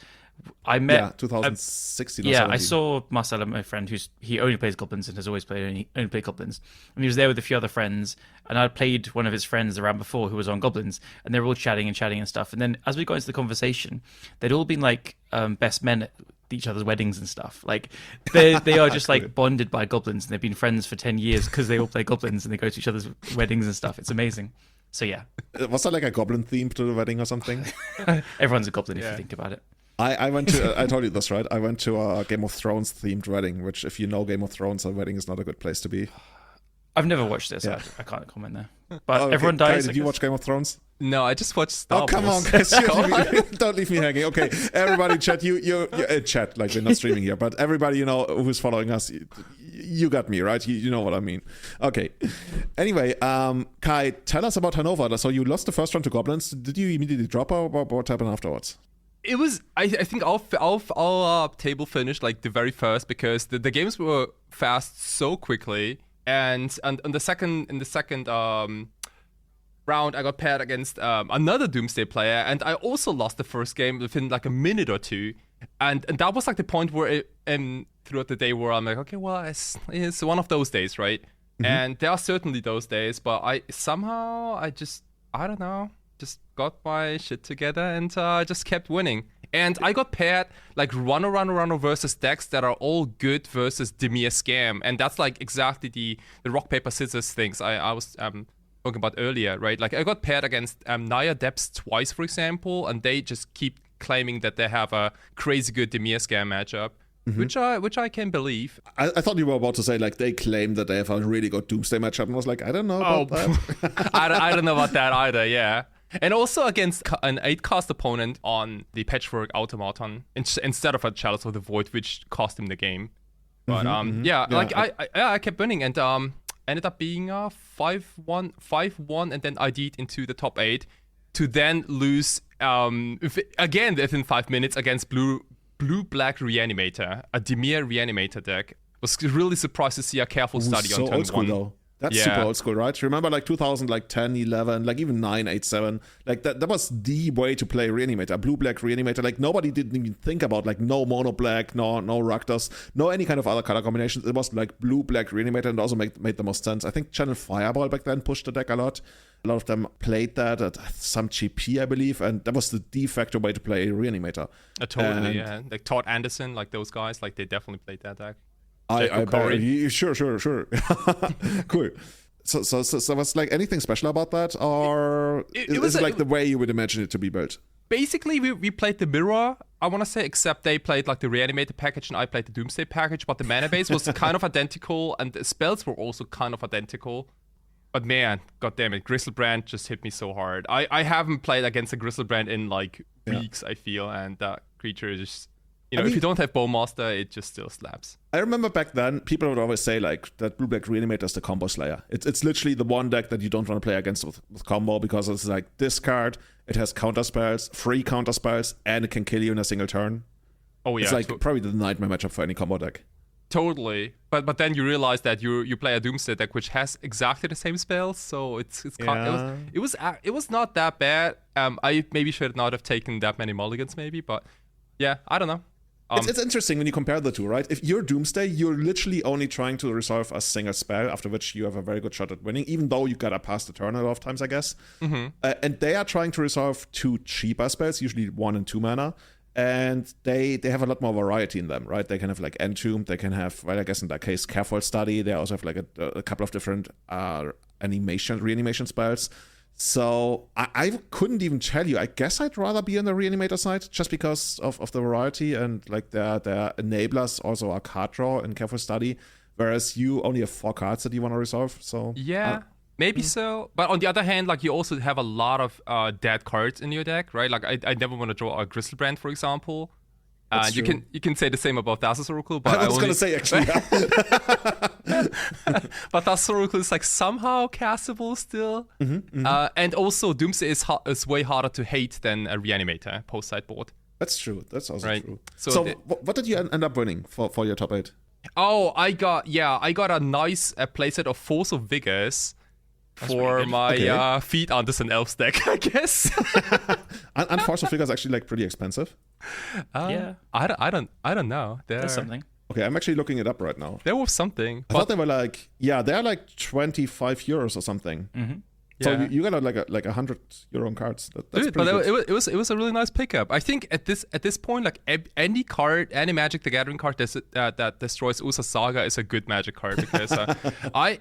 I met 2016. or Yeah, 17. I saw Marcelo, my friend, he only plays goblins and has always only played goblins. And he was there with a few other friends, and I played one of his friends around before who was on goblins, and they were all chatting and stuff. And then as we got into the conversation, they'd all been like best men at each other's weddings and stuff. Like they are just like bonded by goblins, and they've been friends for 10 years because they all play goblins and they go to each other's weddings and stuff. It's amazing. So yeah, Was there like a goblin theme to the wedding or something? everyone's a goblin if you think about it. I went to, I told you this, right? I went to a Game of Thrones themed wedding, which if you know Game of Thrones, a wedding is not a good place to be. I've never watched this. Yeah. I can't comment there. But Okay. everyone Kai, dies. did you watch Game of Thrones? No, I just watched Star Oh, come on, Wars. guys. Don't leave me hanging. Okay, everybody chat, you chat, like we're not streaming here, but everybody, who's following us, you got me, right? You know what I mean. Okay. Anyway, Kai, tell us about Hannover. So you lost the first round to Goblins. Did you immediately drop or what happened afterwards? It was. I think our table finished like the very first because the games were fast so quickly, and in the second round I got paired against another Doomsday player, and I also lost the first game within like a minute or two, and that was like the point where throughout the day where I'm like, okay, well it's one of those days, right? Mm-hmm. And there are certainly those days, but I don't know. Just got my shit together and just kept winning. And I got paired like runner versus decks that are all good versus Demir Scam. And that's like exactly the rock, paper, scissors things I was talking about earlier, right? Like I got paired against Naya Depths twice, for example, and they just keep claiming that they have a crazy good Demir Scam matchup. Mm-hmm. Which I can believe. I thought you were about to say like they claim that they have a really good Doomsday matchup, and I was like, I don't know about that. I don't know about that either. Yeah. And also against an 8-cast opponent on the Patchwork Automaton instead of a Chalice of the Void, which cost him the game. But I kept winning and ended up being 5-1, and then ID'd into the top 8 to then lose again within 5 minutes against blue-black Reanimator, a Dimir Reanimator deck. Was really surprised to see a careful study on so turn old school 1. though. That's super old school, right? Remember like 2010, 11, like even 9, 8, 7. Like that was the way to play Reanimator, blue-black Reanimator. Like nobody didn't even think about like no mono black, no Rakdos, no any kind of other color combinations. It was like blue-black Reanimator, and also made the most sense. I think Channel Fireball back then pushed the deck a lot. A lot of them played that at some GP, I believe, and that was the de facto way to play Reanimator. Totally, yeah. Like Todd Anderson, like those guys, like they definitely played that deck. I bet. Sure. Cool. So was like anything special about that, or is it like the way you would imagine it to be built? Basically, we played the mirror, I want to say, except they played like the Reanimator package and I played the Doomsday package, but the mana base was kind of identical and the spells were also kind of identical. But man, goddammit, Griselbrand just hit me so hard. I haven't played against a Griselbrand in like weeks, I feel, and that creature is just... You know, if you don't have Bowmaster, it just still slaps. I remember back then, people would always say like that blue-black Reanimator is the combo slayer. It's literally the one deck that you don't want to play against with combo, because it's like discard, it has counter spells, free counter spells, and it can kill you in a single turn. Oh yeah, it's like probably the nightmare matchup for any combo deck. Totally, but then you realize that you play a Doomsday deck which has exactly the same spells, so it was not that bad. I maybe should not have taken that many mulligans, maybe, but yeah, I don't know. It's interesting when you compare the two, right? If you're Doomsday, you're literally only trying to resolve a single spell, after which you have a very good shot at winning, even though you gotta pass the turn a lot of times, I guess. Mm-hmm. And they are trying to resolve 2 cheaper spells, usually 1 and 2 mana, and they have a lot more variety in them, right? They can have like Entomb, they can have, well, I guess in that case, Careful Study. They also have like a couple of different reanimation spells. So I couldn't even tell you. I guess I'd rather be on the Reanimator side just because of the variety, and like their enablers also are card draw and Careful Study, whereas you only have 4 cards that you want to resolve. So yeah, maybe so. But on the other hand, like you also have a lot of dead cards in your deck, right? Like I never want to draw a Griselbrand, for example. You can say the same about Thassa's Oracle, but I was going to say actually. But Thassa's Oracle is like somehow castable still, and also Doomsday is way harder to hate than a Reanimator post sideboard. That's true. That's also true. So what did you end up winning for your top 8? Oh, I got a nice playset of Force of Vigors for my Feet Anderson Elves deck, I guess. And Force of Vigors actually like pretty expensive. Yeah, I don't know. There's something. Okay, I'm actually looking it up right now. There was something. I thought they were like, they're like 25 euros or something. Mm-hmm. So you got like €100 cards. That's Dude, pretty but good. it was a really nice pickup. I think at this point, like any Magic the Gathering card that destroys Ursa Saga is a good Magic card, because I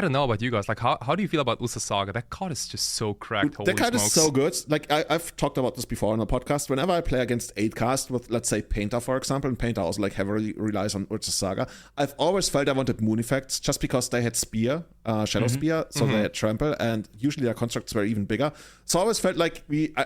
don't know about you guys. Like how do you feel about Ursa Saga? That card is just so cracked. That card is so good. Like I've talked about this before on the podcast. Whenever I play against 8 cast with, let's say, Painter, for example, and Painter also like heavily relies on Ursa Saga, I've always felt I wanted Moon Effects just because they had Spear, Shadow Spear, so they had Trample, and usually their constructs were even bigger. So I always felt like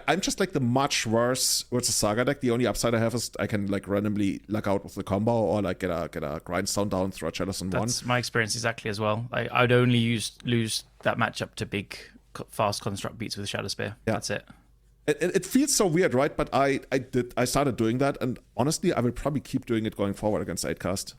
I'm just like the much worse Ursa Saga deck. The only upside I have is I can like randomly luck out with the combo, or like get a Grindstone down, throw a Chalice on 1. That's my experience exactly as well. I'd only lose that matchup to big, fast construct beats with Shadow Spear. Yeah. That's it. It feels so weird, right? But I started doing that, and honestly, I will probably keep doing it going forward against 8cast.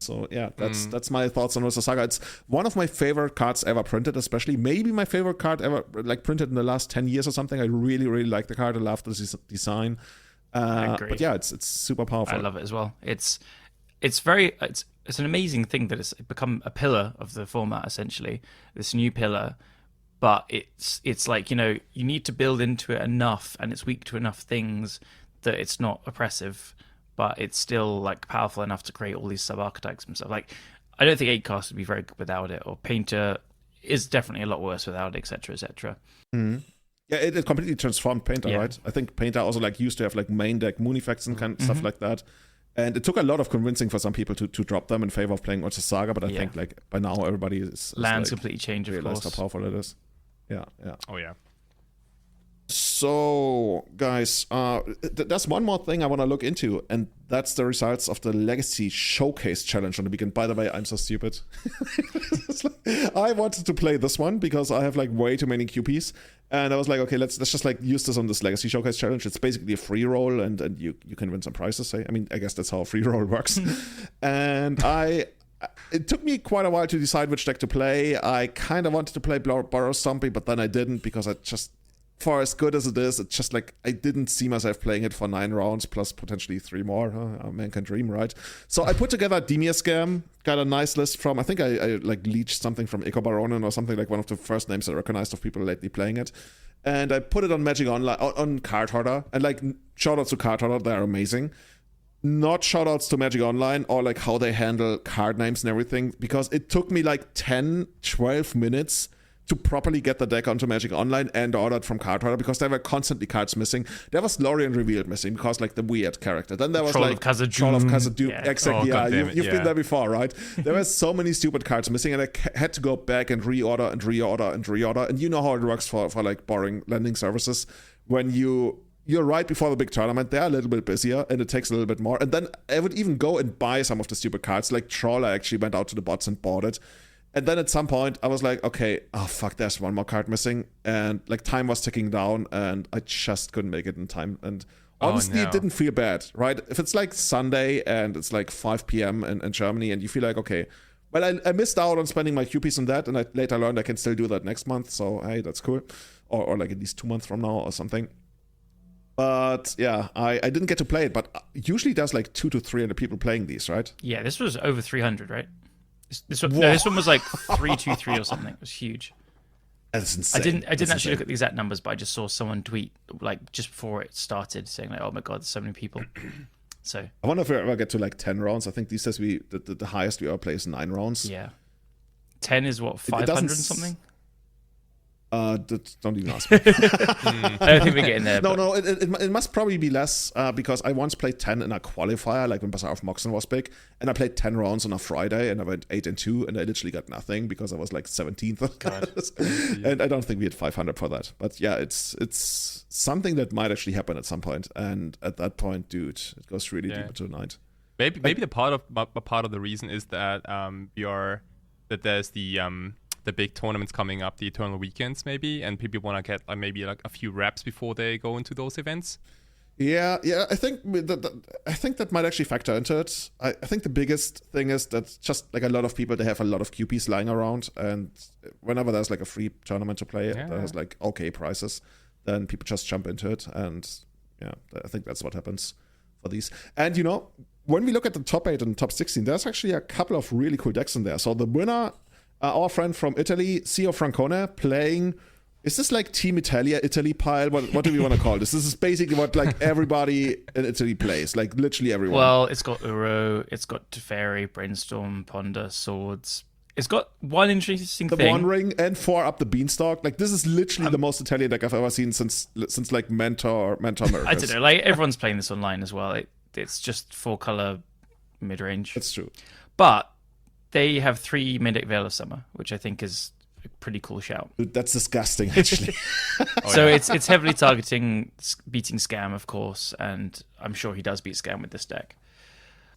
So yeah, that's my thoughts on Ursa Saga. It's one of my favorite cards ever printed, especially maybe my favorite card ever like printed in the last 10 years or something. I really, really like the card. I love the design. I agree. But yeah, it's super powerful. I love it as well. It's an amazing thing that it's become a pillar of the format, essentially, this new pillar. But it's like, you need to build into it enough, and it's weak to enough things that it's not oppressive, but it's still like powerful enough to create all these sub-archetypes and stuff. Like, I don't think 8cast would be very good without it, or Painter is definitely a lot worse without it, etc., etc. Mm-hmm. Yeah, it completely transformed Painter, right? I think Painter also like used to have like main deck Moon Effects and kind of stuff like that. And it took a lot of convincing for some people to drop them in favor of playing Ursa Saga, but I think like by now everybody is lands like, completely changed, of realized course. how powerful it is. Yeah. Oh yeah. So, guys, there's one more thing I want to look into, and that's the results of the Legacy Showcase Challenge on the weekend. By the way, I'm so stupid. I wanted to play this one because I have like way too many QPs, and I was like, okay, let's just like use this on this Legacy Showcase Challenge. It's basically a free roll, and you can win some prizes. I mean, I guess that's how a free roll works. And it took me quite a while to decide which deck to play. I kind of wanted to play Burrow Stompy, but then I didn't because I just, for as good as it is, it's just like I didn't see myself playing it for 9 rounds plus potentially 3 more. A man can dream, right? So I put together Demir Scam, got a nice list from, I think I like leached something from Eco Baronin or something, like one of the first names I recognized of people lately playing it. And I put it on Magic Online, on Card Hoarder. And like, shout outs to Card Hoarder, they're amazing. Not shout outs to Magic Online or like how they handle card names and everything, because it took me like 10, 12 minutes to properly get the deck onto Magic Online and ordered from Card Hoarder, because there were constantly cards missing. There was Lorien Revealed missing because like the weird character. Then there was Troll like of Khazad-dûm. Troll of Khazad-dûm. Yeah. Exactly. Oh, Yeah, goddammit, you've yeah. been there before, right? There were so many stupid cards missing, and I had to go back and reorder and reorder and reorder. And you know how it works for like boring lending services. When you're right before the big tournament, they're a little bit busier and it takes a little bit more. And then I would even go and buy some of the stupid cards. Like Troll, I actually went out to the bots and bought it. And then at some point, I was like, okay, oh fuck, there's one more card missing. And like time was ticking down and I just couldn't make it in time. And honestly, It didn't feel bad, right? If it's like Sunday and it's like 5 p.m. in Germany and you feel like, okay, well, I missed out on spending my QPs on that. And I later learned I can still do that next month. So, hey, that's cool. Or like at least 2 months from now or something. But yeah, I didn't get to play it. But usually there's like 200 to 300 people playing these, right? Yeah, this was over 300, right? This one was like 323 or something. It was huge. That's insane. I didn't actually look at the exact numbers, but I just saw someone tweet like just before it started saying like, "Oh my god, there's so many people." So I wonder if we ever get to like 10 rounds. I think these days the highest we ever play is 9 rounds. yeah, 10 is what, 500 something. Don't even ask me. I don't think we're getting there. No, it must probably be less because I once played 10 in a qualifier, like when Bazaar of Moxon was big, and I played 10 rounds on a Friday, and I went 8-2, and I literally got nothing because I was like 17th. And I don't think we had 500 for that. But yeah, it's something that might actually happen at some point, and at that point, dude, it goes really deep into the night. Maybe the part of the reason is that there's the big tournaments coming up, the Eternal Weekends maybe, and people want to get maybe like a few reps before they go into those events. Yeah, I think that might actually factor into it. I think the biggest thing is that just like a lot of people, they have a lot of QPs lying around, and whenever there's like a free tournament to play, that has like okay prices, then people just jump into it, and yeah, I think that's what happens for these. And you know, when we look at the top 8 and top 16, there's actually a couple of really cool decks in there. So the winner, our friend from Italy, Cio Francone, playing. Is this like Team Italia, Italy pile? What do we want to call this? This is basically what like everybody in Italy plays, like literally everyone. Well, it's got Uro, it's got Teferi, Brainstorm, Ponder, Swords. It's got one interesting thing. The One Ring and 4 up the Beanstalk. Like this is literally the most Italian deck I've ever seen since like Mentor Americas. I don't know. Like everyone's playing this online as well. It's just 4-color mid-range. That's true. But they have 3 Mendic Veil of Summer, which I think is a pretty cool shout. Dude, that's disgusting, actually. It's heavily targeting beating Scam, of course, and I'm sure he does beat Scam with this deck.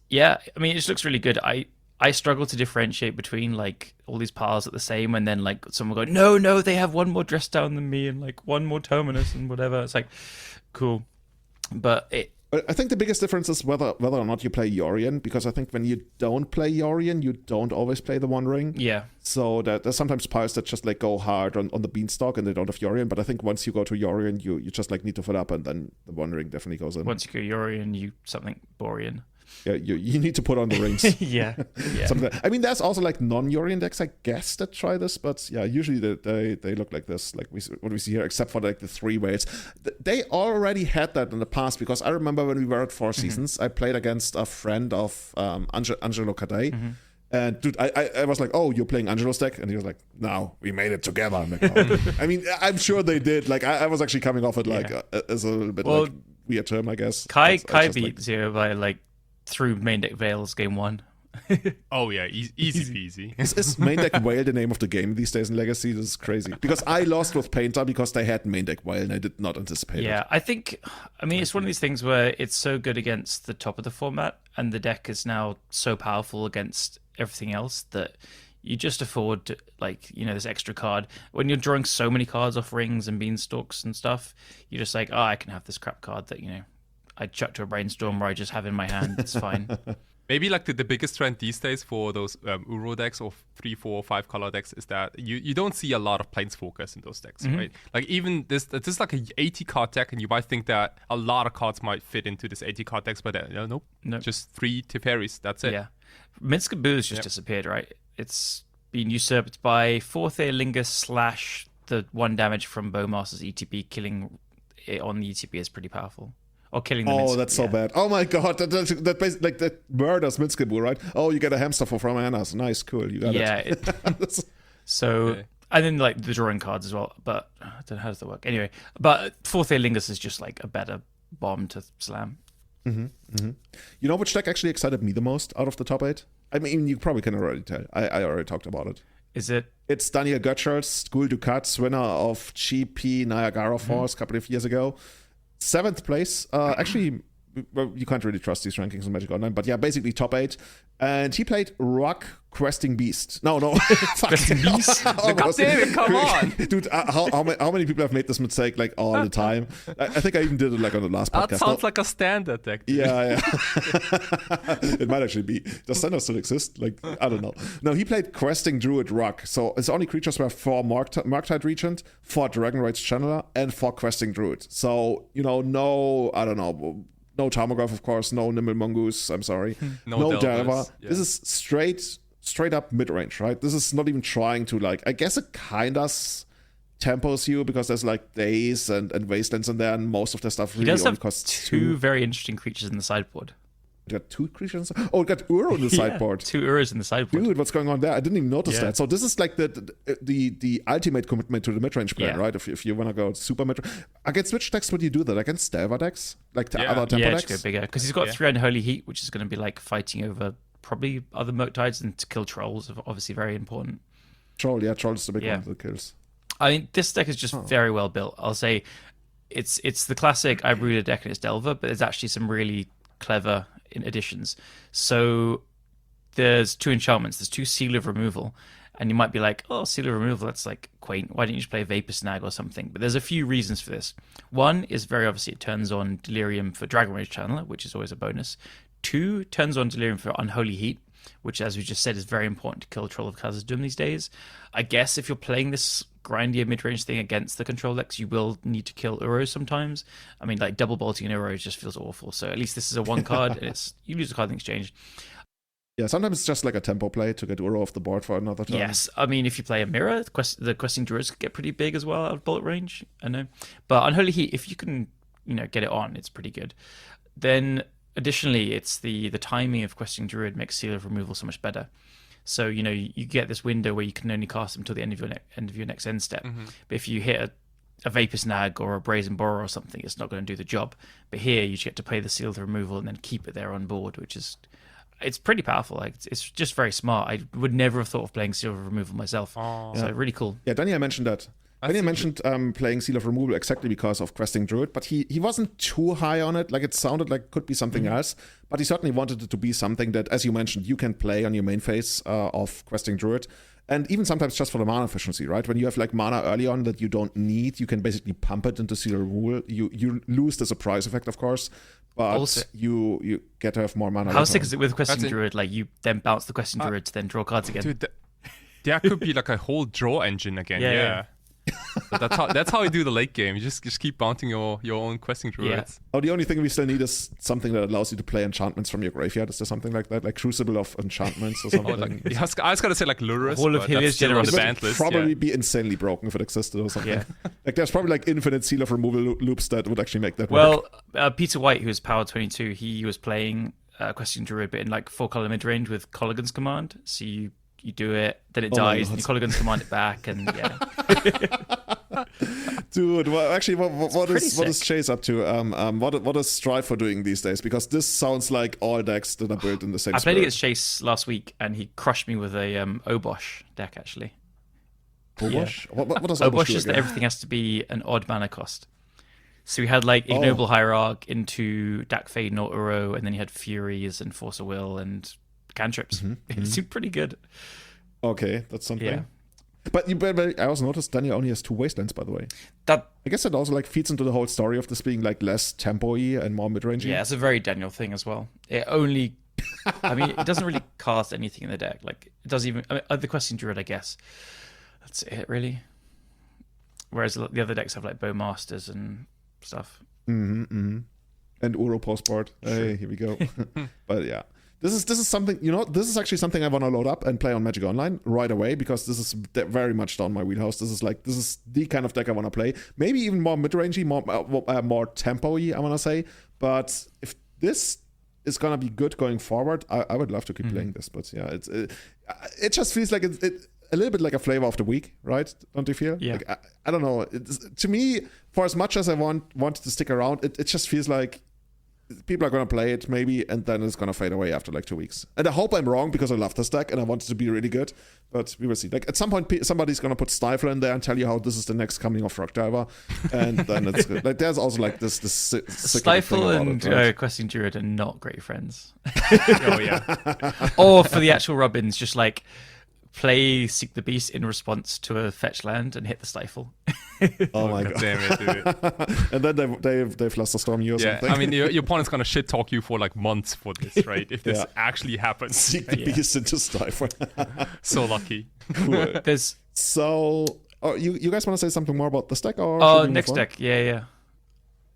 Yeah, I mean, it just looks really good. I struggle to differentiate between like all these piles at the same, and then like someone going, no, they have one more dress down than me, and like one more Terminus and whatever. It's like cool, but I think the biggest difference is whether or not you play Yorion, because I think when you don't play Yorion, you don't always play the One Ring. Yeah. So there's sometimes piles that just like go hard on the Beanstalk and they don't have Yorion. But I think once you go to Yorion, you just like need to fill up, and then the One Ring definitely goes in. Once you go Yorion, you something Borean. Yeah, you need to put on the rings. yeah. I mean, there's also like non-Yorion decks, I guess, that try this, but yeah, usually they look like this, like what we see here, except for like the 3 waves. They already had that in the past, because I remember when we were at 4 Seasons, I played against a friend of Angelo Cadei. And dude, I was like, "Oh, you're playing Angelo's deck," and he was like, "No, we made it together." I'm like, oh. I mean, I'm sure they did. Like, I was actually coming off it like as a little bit like weird term, I guess. Kai beat Zero by like through main deck Veils game 1, Oh yeah, easy peasy. Is main deck whale the name of the game these days in Legacy? This is crazy. Because I lost with Painter because they had main deck whale and I did not anticipate it. Yeah, I mean, it's one of these things where it's so good against the top of the format, and the deck is now so powerful against everything else that you just afford to, like, this extra card. When you're drawing so many cards off rings and beanstalks and stuff, you're just like, oh, I can have this crap card that, I chuck to a brainstorm where I just have in my hand. It's fine. Maybe like the biggest trend these days for those Uro decks or 3, 4, 5 color decks is that you don't see a lot of planeswalkers in those decks, right? Like even this is like a 80 card deck, and you might think that a lot of cards might fit into this 80 card decks, but nope. Just 3 Teferis, that's it. Yeah. Minsk Boo's just disappeared, right? It's been usurped by 4th Aerlingus / the 1 damage from Bowmaster's ETB. Killing it on the ETB is pretty powerful. Or killing the Minsk. That's so bad. Oh my god, that basically, like, that murders Minskabu, right? Oh, you get a hamster for from Anna's. Nice, cool, you got it. So, and then like the drawing cards as well, but I don't know, how does that work? Anyway, but 4th Aerlingus is just like a better bomb to slam. You know which deck actually excited me the most out of the top 8? I mean, you probably can already tell. I already talked about it. Is it? It's Daniel Götzsch's School Ducats, winner of GP Niagara Falls a couple of years ago. 7th place. Actually, well, you can't really trust these rankings in Magic Online, but yeah, basically top 8. And he played Rock Questing Beast. No. Questing Beast? God damn it, come on. Dude, how many people have made this mistake like all the time? I think I even did it like on the last podcast. That sounds like a standard deck. Dude. Yeah. It might actually be. Does standard still exist? Like, I don't know. No, he played Questing Druid Rock. So his only creatures were 4 Marktide Regent, 4 Dragon Rage Channeler, and 4 Questing Druid. So, no, I don't know. No Tarmogoyf, of course. No Nimble Mongoose. I'm sorry. No Delver. Yeah. This is straight up mid range, right? This is not even trying to, like, I guess it kind of tempos you because there's like Days and Wastelands in there, and most of the stuff really only costs 2 very interesting creatures in the sideboard. It got 2 creatures. Oh, it got Uro in the sideboard. 2 Uros in the sideboard. Dude, what's going on there? I didn't even notice that. So this is like the ultimate commitment to the mid-range plan, right? If you want to go super mid. Against which decks would you do that? Against Delver decks? Like the other tempo decks? Yeah, go bigger. Because he's got 3 Unholy Heat, which is going to be like fighting over probably other Murktides, and to kill Trolls, obviously very important. Troll is the big one that kills. I mean, this deck is just very well built. I'll say it's the classic I brewed a deck and it's Delver, but there's actually some really clever additions. So there's 2 enchantments, there's 2 Seal of Removal, and you might be like, oh, Seal of Removal, that's like quaint, why don't you just play Vapor Snag or something? But there's a few reasons for this. One is very obviously it turns on Delirium for Dragon Rage Channeler, which is always a bonus. 2 turns on Delirium for Unholy Heat, which, as we just said, is very important to kill Troll of Khazad-dûm these days. I guess if you're playing this grindier mid-range thing against the control decks, you will need to kill Uros sometimes. I mean, like, double bolting an Uro just feels awful. So at least this is a 1 card, and you lose a card in exchange. Yeah, sometimes it's just like a tempo play to get Uro off the board for another turn. Yes, I mean, if you play a mirror, the Questing Druids could get pretty big as well out of bullet range. I know. But Unholy Heat, if you can, get it on, it's pretty good. Then, additionally, it's the timing of Questing Druid makes Seal of Removal so much better. So, you get this window where you can only cast them until the end of your next end step. But if you hit a Vapor Snag or a Brazen Borer or something, it's not going to do the job. But here, you get to play the Seal of Removal and then keep it there on board, which is... It's pretty powerful. Like, it's just very smart. I would never have thought of playing Seal of Removal myself. So, really cool. Yeah, Daniel mentioned that. Daniel mentioned playing Seal of Removal exactly because of Questing Druid, but he wasn't too high on it. Like, it sounded like it could be something else, but he certainly wanted it to be something that, as you mentioned, you can play on your main phase of Questing Druid. And even sometimes just for the mana efficiency, right? When you have like mana early on that you don't need, you can basically pump it into Seal of Removal. You lose the surprise effect, of course, but also, you get to have more mana. How sick is it with Questing Druid? Like, you then bounce the Questing Druid to then draw cards again. Dude, that could be like a whole draw engine again. Yeah. That's how you do the late game. You just keep bouncing your own Questing Druids. Oh, the only thing we still need is something that allows you to play enchantments from your graveyard. Is there something like that, like Crucible of Enchantments or something? I was gonna say like Lurrus. All of Helios on the banned list. Probably be insanely broken if it existed or something. Like, there's probably like infinite Seal of Removal loops that would actually make that work. Well, Peter White, who is Power 22, he was playing Questing Druid, but in like 4-color mid range with Colligan's Command. So you do it, then it dies, and you Colligan's Command it back, and Dude, well, actually, what is sick. Chase up to? What is Strive for doing these days? Because this sounds like all decks that are built in the same I played spirit. against Chase last week, and he crushed me with a Obosh deck, actually. Obosh? What does Obosh Obosh do is that again? everything has to be an odd mana cost. So we had like Ignoble Hierarch into Dak Fade Nautaro, and then you had Furies and Force of Will and cantrips. It seemed pretty good. Okay, that's something. Yeah. But I also noticed Daniel only has 2 Wastelands, by the way. That I guess it also like feeds into the whole story of this being like less tempo-y and more mid-rangey. Yeah, it's a very Daniel thing as well. It only, I mean, it doesn't really cast anything in the deck. Like, it doesn't even, I mean, the Questing Druid, I guess. That's it, really. Whereas the other decks have like Bowmasters and stuff. And Uro postboard. Hey, here we go. But yeah. This is something, this is actually something I want to load up and play on Magic Online right away, because this is very much down my wheelhouse. This is the kind of deck I want to play. Maybe even more mid-rangey, more tempo-y, I want to say. But if this is going to be good going forward, I would love to keep playing this. But yeah, it just feels like it's a little bit like a flavor of the week, right? Don't you feel? Yeah. Like, I don't know. To me, for as much as I wanted to stick around, it just feels like people are going to play it maybe, and then it's going to fade away after like 2 weeks. And I hope I'm wrong, because I love this deck and I want it to be really good. But we will see. Like at some point, somebody's going to put Stifle in there and tell you how this is the next coming of Rock Diver, and then it's good. Like there's also like this Stifle and right? Questing Druid are not great friends. Oh yeah. Or for the actual Robins, just like play Seek the Beast in response to a fetch land and hit the Stifle. Oh my God god! damn it, dude. And then they've Flusterstorm you or Yeah, something. I mean, your opponent's gonna shit talk you for like months for this, right? If this Yeah. actually happens. Seek the Beast into Stifle. So lucky. Cool. There's So, you guys want to say something more about this deck? Or should we move next on? deck. Yeah.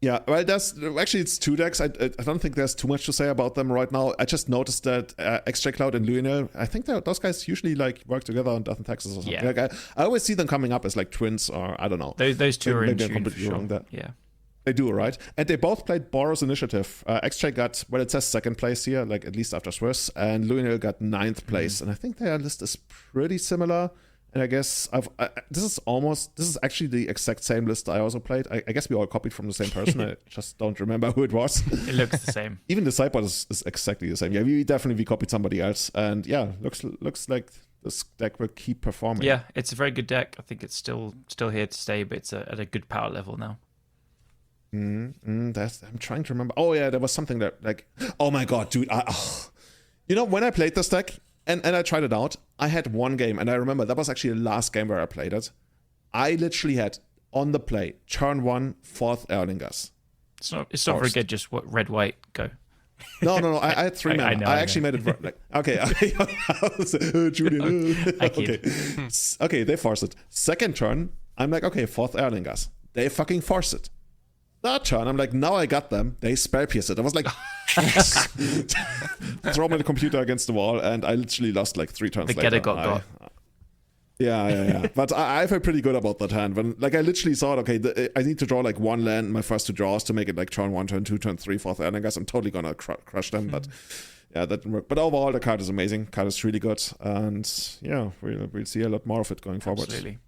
Yeah, well, it's 2 decks. I don't think there's too much to say about them right now. I just noticed that XJ Cloud and Luinil, I think those guys usually like work together on Death and Taxes or something. Yeah. Like, I always see them coming up as like twins, or I don't know. Those two are in Maybe I'm tune for completely sure. wrong there. Yeah. They do, right? And they both played Boros Initiative. XJ got, well, it says 2nd place here, like at least after Swiss, and Luinil got 9th place. And I think their list is pretty similar. And I guess this is actually the exact same list I also played. I guess we all copied from the same person. I just don't remember who it was. It looks the same. Even the sideboard is exactly the same. Yeah, we definitely copied somebody else. And yeah, looks like this deck will keep performing. Yeah, it's a very good deck. I think it's still here to stay, but it's at a good power level now. I'm trying to remember. Oh yeah, there was something that like, oh my god, dude. When I played this deck, and I tried it out, I had one game, and I remember that was actually the last game where I played it. I literally had on the play turn 1 4th Erlingers. It's not very good. Just red white go. No. I had 3 mana. I know. I actually made it work. Like, okay, Julian. Okay, they force it. Second turn, I'm like, okay, 4th Erlingers. They fucking force it. Third turn, I'm like, now I got them. They spell pierce it. I was like, throw my computer against the wall, and I literally lost like 3 turns The later. getter got. Yeah. But I felt pretty good about that hand. When like I literally thought, okay, I need to draw like 1 land in my first 2 draws to make it like turn 1, turn 2, turn 3, 4th Erlingers. I'm totally gonna crush them. But yeah, that didn't work. But overall, the card is amazing. Card is really good, and yeah, we'll see a lot more of it going forward. Absolutely.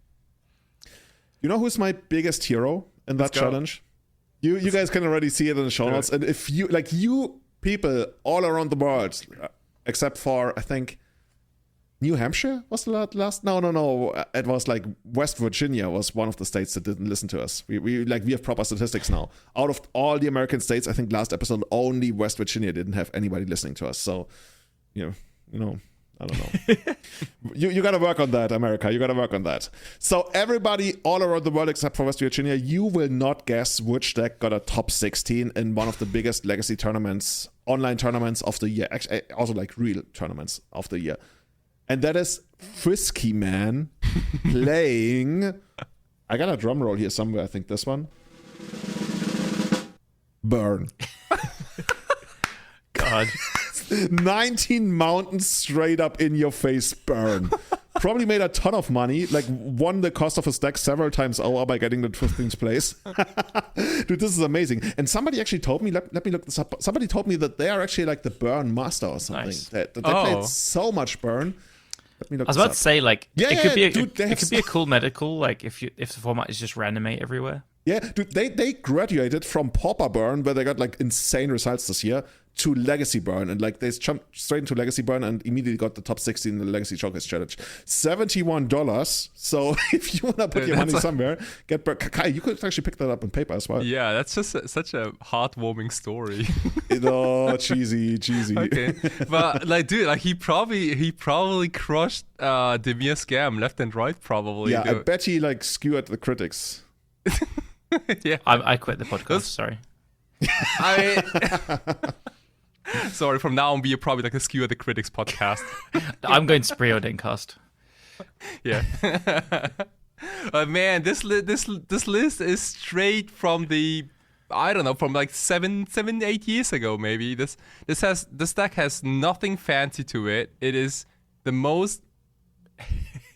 You know who's my biggest hero in that Let's go. challenge? You guys can already see it in the show notes. And if you people all around the world, except for I think New Hampshire was the last. No. It was like West Virginia was one of the states that didn't listen to us. We have proper statistics now. Out of all the American states, I think last episode only West Virginia didn't have anybody listening to us. So, you know. I don't know. you got to work on that, America. You got to work on that. So everybody all around the world except for West Virginia, you will not guess which deck got a top 16 in one of the biggest legacy tournaments, online tournaments of the year. Actually, also like real tournaments of the year. And that is Frisky Man playing... I got a drum roll here somewhere. I think this one. Burn. God. 19 mountains straight up in your face burn. Probably made a ton of money, like won the cost of his deck several times over by getting the 15th place. Dude, this is amazing. And somebody actually told me, let me look this up. Somebody told me that they are actually like the burn master or something. Nice. That they played so much burn I was about to say, like, it could be a cool medical, like if the format is just randomate everywhere. Yeah, dude, they graduated from Pauper Burn, where they got like insane results this year, to Legacy Burn, and like they jumped straight into Legacy Burn and immediately got the top 16 in the Legacy Showcase Challenge. $71. So if you wanna put your money somewhere, get Kai. You could actually pick that up on paper as well. Yeah, that's just such a heartwarming story. Cheesy. Okay, but like, dude, like he probably crushed Demir Scam left and right, probably. Yeah, dude. I bet he like skewered the critics. Yeah, I quit the podcast. Sorry. Sorry. From now on, we are probably like a Skewer the Critics podcast. I'm going to Spreoding-cast. Yeah. Man, this list is straight from the, I don't know, from like 8 years ago maybe. This deck has nothing fancy to it. It is the most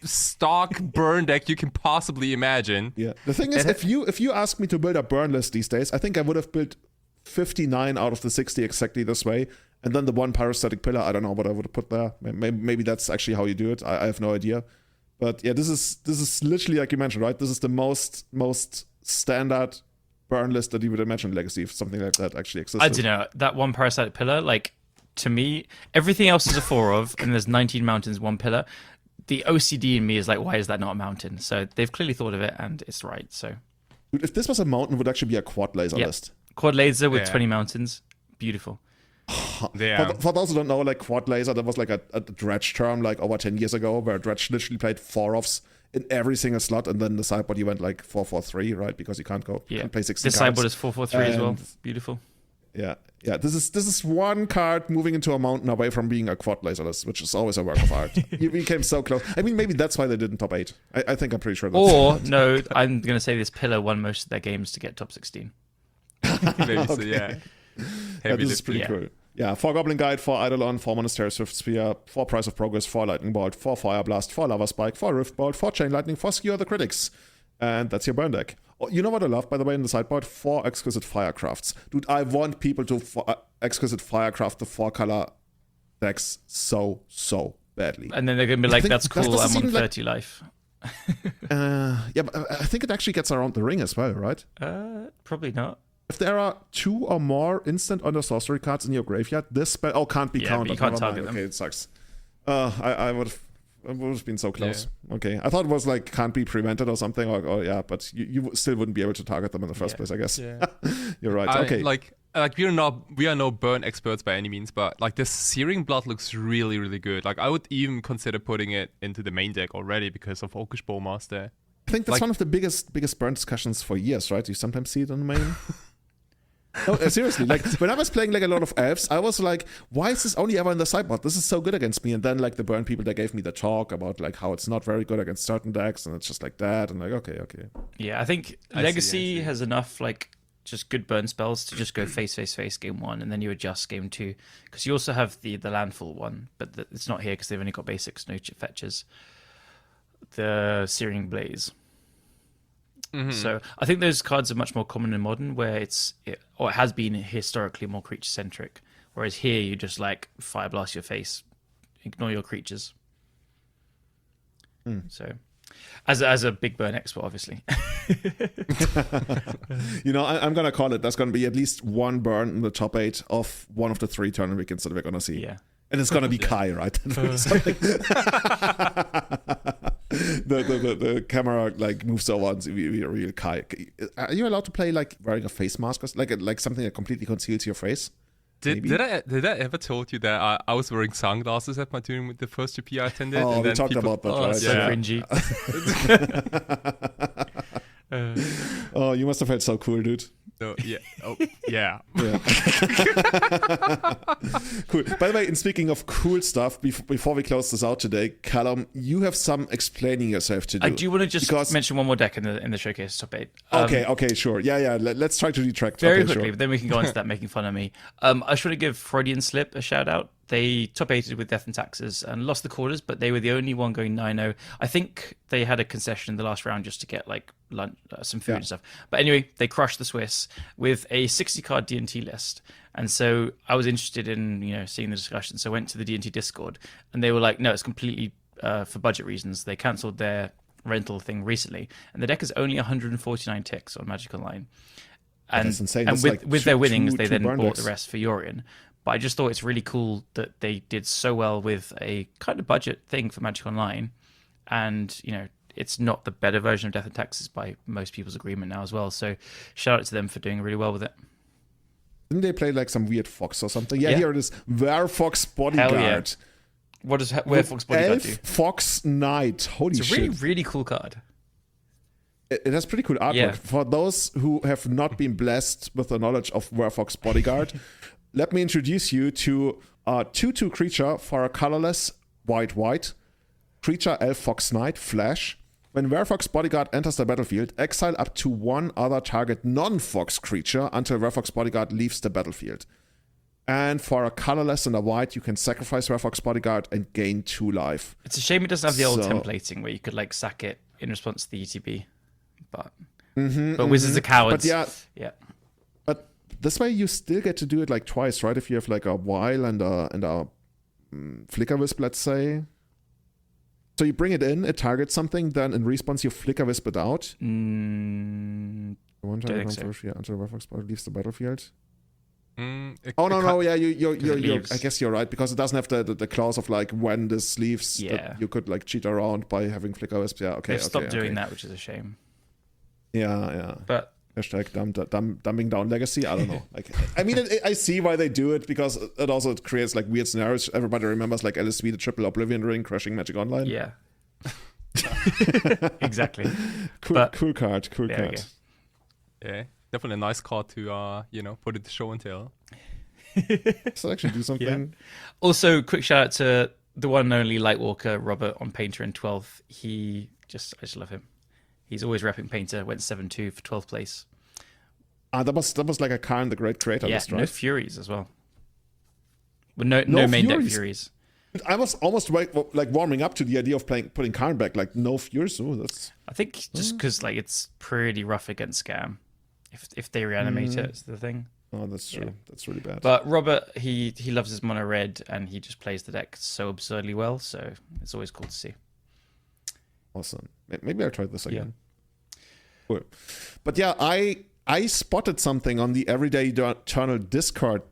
stock burn deck you can possibly imagine. Yeah. The thing is, if you ask me to build a burn list these days, I think I would have built 59 out of the 60 exactly this way, and then the one pyrostatic pillar. I don't know what I would have put there. Maybe that's actually how you do it. I have no idea. But yeah, this is literally like you mentioned, right? This is the most standard burn list that you would imagine Legacy, if something like that actually exists. I don't know, that one parasitic pillar, like, to me, everything else is a 4 of, and there's 19 mountains, 1 pillar. The OCD in me is like, why is that not a mountain? So they've clearly thought of it, and it's right. So, dude, if this was a mountain, it would actually be a quad laser list. Quad laser with 20 mountains, beautiful. Yeah. For those who don't know, like quad laser, that was like a dredge term like over 10 years ago, where dredge literally played 4-offs in every single slot, and then the sideboard you went like 4-4-3, right? Because you can't play 16 This cards. sideboard is 4-4-3 as well. Beautiful. Yeah. This is one card moving into a mountain away from being a quad laser list, which is always a work of art. You became so close. I mean, maybe that's why they did in top 8. I think I'm pretty sure that's Or, no, I'm going to say this pillar won most of their games to get top 16. Maybe so, yeah. This is pretty cool. Yeah, 4 Goblin Guide, 4 Eidolon, 4 Monastery Swift Spear, 4 Price of Progress, 4 Lightning Bolt, 4 Fire Blast, 4 Lava Spike, 4 Rift Bolt, 4 Chain Lightning, 4 Skewer the Critics. And that's your burn deck. Oh, you know what I love, by the way, in the sideboard? 4 Exquisite Firecrafts. Dude, I want people to Exquisite Firecraft the 4-color decks so badly. And then they're going to be like, that's cool, I'm on 30 life. Yeah, but I think it actually gets around the ring as well, right? Probably not. If there are 2 or more instant under sorcery cards in your graveyard, this spell can't be counted. You can't target them. Okay, it sucks. I would have been so close. Yeah. Okay, I thought it was like can't be prevented or something. Or yeah, but you still wouldn't be able to target them in the first place, I guess. Yeah. You're right. Okay. Like we are no burn experts by any means, but like this Searing Blood looks really, really good. Like I would even consider putting it into the main deck already because of Orcish Bowmaster. I think that's one of the biggest burn discussions for years, right? You sometimes see it on the main. No, seriously, like when I was playing like a lot of elves, I was like, why is this only ever in the sideboard? This is so good against me. And then like the burn people, they gave me the talk about like how it's not very good against certain decks, and it's just like that. And like, okay. Yeah, I think Legacy has enough like just good burn spells to just go face game 1, and then you adjust game 2. Because you also have the landfall one, but it's not here because they've only got basics, no fetches. The Searing Blaze. Mm-hmm. So I think those cards are much more common in Modern, where it has been historically more creature centric. Whereas here you just like fire blast your face, ignore your creatures. So, as a big burn expert, obviously. You know, I'm gonna call it. There's gonna be at least one burn in the top 8 of one of the 3 tournament weekends that we're gonna see. Yeah. And it's gonna be Kai, right? The camera like moves over and real Kai. Are you allowed to play like wearing a face mask or like something that completely conceals your face? Did I ever told you that I was wearing sunglasses at my during the first GP I attended? Oh, and we talked about that, right? So cringy. Oh, you must have felt so cool, dude. So, yeah. Oh, yeah. Cool. By the way, and speaking of cool stuff, before we close this out today, Callum, you have some explaining yourself to do. I do want to just mention one more deck in the showcase top 8. Okay, sure. Yeah. Let's try to detract very quickly, but then we can go on to that making fun of me. I just want to give Freudian Slip a shout out. They top 8'd with Death and Taxes and lost the quarters, but they were the only one going 9-0. I think they had a concession in the last round just to get like lunch, some food and stuff. But anyway, they crushed the Swiss with a 60-card D&T list. And so I was interested in seeing the discussion. So I went to the D&T Discord, and they were like, no, it's completely for budget reasons. They cancelled their rental thing recently, and the deck is only 149 ticks on Magic Online. And, that's insane. And with their winnings, they then bought decks. the rest for Julian. But I just thought it's really cool that they did so well with a kind of budget thing for Magic Online. And, it's not the better version of Death and Taxes by most people's agreement now as well. So shout out to them for doing really well with it. Didn't they play like some weird fox or something? Yeah. Here it is. Werefox Bodyguard. Hell yeah. What does Werefox Bodyguard do? Fox Knight. Holy shit. It's a really, really cool card. It has pretty cool artwork. Yeah. For those who have not been blessed with the knowledge of Werefox Bodyguard, let me introduce you to a 2/2 creature for a colorless white creature elf fox knight flash. When Werefox Bodyguard enters the battlefield, exile up to one other target non-fox creature until Werefox Bodyguard leaves the battlefield. And for a colorless and a white, you can sacrifice Werefox Bodyguard and gain 2 life. It's a shame it doesn't have the old templating where you could sack it in response to the ETB. But Wizards are cowards. But yeah. But this way you still get to do it twice, right? If you have a while and a flicker wisp, let's say. So you bring it in, it targets something, then in response you flicker wisp it out. One time until Werefox Bodyguard leaves the battlefield. No, yeah, you I guess you're right, because it doesn't have the clause of when this leaves, that you could cheat around by having flicker wisp. Yeah, okay. They've stopped doing that, which is a shame. Yeah. But hashtag dumbing down legacy. I don't know. I see why they do it, because it also creates weird scenarios. Everybody remembers LSV, the triple Oblivion ring, crushing Magic Online. Yeah. Exactly. Cool card. Yeah, definitely a nice card to put it to show and tell. So actually do something. Yeah. Also, quick shout out to the one and only Lightwalker Robert on Painter in 12th. I just love him. He's always repping Painter. Went 7-2 for 12th place. That was a Karn the Great Creator list, right? No Furies as well. But no main deck Furies. I was almost warming up to the idea of putting Karn back. No Furies. Oh, that's. I think just because it's pretty rough against Scam. If they reanimate it, it's the thing. Oh, that's true. Yeah. That's really bad. But Robert, he loves his mono red, and he just plays the deck so absurdly well. So it's always cool to see. Awesome. Maybe I'll try this again. Yeah. Cool. But yeah, I spotted something on the Everyday Eternal Discord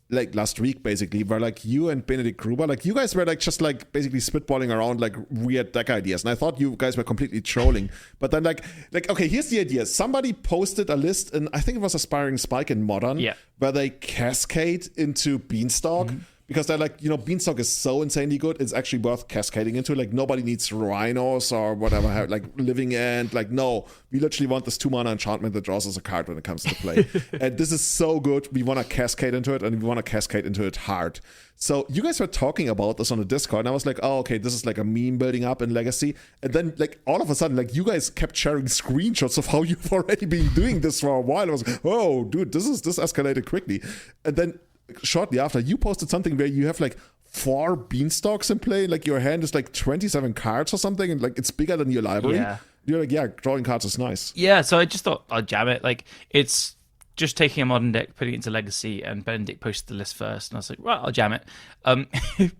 last week, basically, where you and Benedict Gruber, you guys were just basically spitballing around weird deck ideas, and I thought you guys were completely trolling. But then okay, here's the idea. Somebody posted a list, and I think it was Aspiring Spike in Modern, where they cascade into Beanstalk. Mm-hmm. Because they're Beanstalk is so insanely good, it's actually worth cascading into. Nobody needs rhinos or whatever, Living End. No, we literally want this 2-mana enchantment that draws us a card when it comes to play. And this is so good. We want to cascade into it, and we want to cascade into it hard. So you guys were talking about this on the Discord, and I was oh, okay, this is a meme building up in Legacy. And then, all of a sudden, you guys kept sharing screenshots of how you've already been doing this for a while. I was oh, dude, this escalated quickly. And then shortly after, you posted something where you have 4 Beanstalks in play. Your hand is 27 cards or something, and it's bigger than your library. Yeah. You're yeah, drawing cards is nice. Yeah, so I just thought I'd jam it. It's just taking a modern deck, putting it into Legacy, and Benedict posted the list first, and I was right, I'll jam it.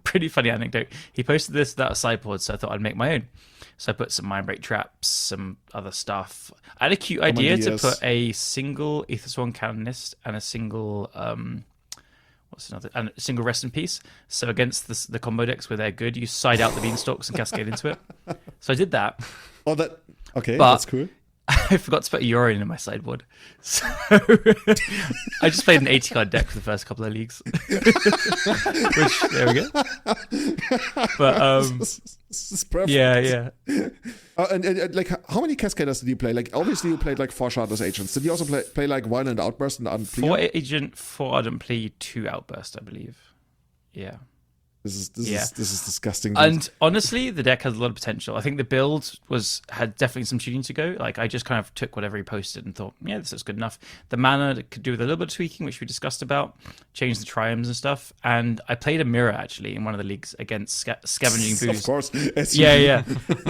Pretty funny anecdote. He posted this without a sideboard, so I thought I'd make my own. So I put some Mindbreak traps, some other stuff. I had a cute idea to put a single Aethersworn Canonist and a single and a single Rest in Peace. So against the combo decks where they're good, you side out the Beanstalks and cascade into it. So I did that. Oh, that's cool. I forgot to put a Yorion in my sideboard. So I just played an 80 card deck for the first couple of leagues. Which, there we go. But this is perfect. Yeah. And how many Cascaders did you play? Obviously you played 4 Shardless Agents. Did you also play Violent Outburst and Ardent Plea? 4 Agent, 4 Ardent Plea, 2 Outburst, I believe. Yeah. This is disgusting. And honestly, the deck has a lot of potential. I think the build had definitely some tuning to go. I just kind of took whatever he posted and thought, yeah, this is good enough. The mana could do with a little bit of tweaking, which we discussed about, change the triumphs and stuff. And I played a mirror actually in one of the leagues against Scavenging Booze. Of course. Yeah.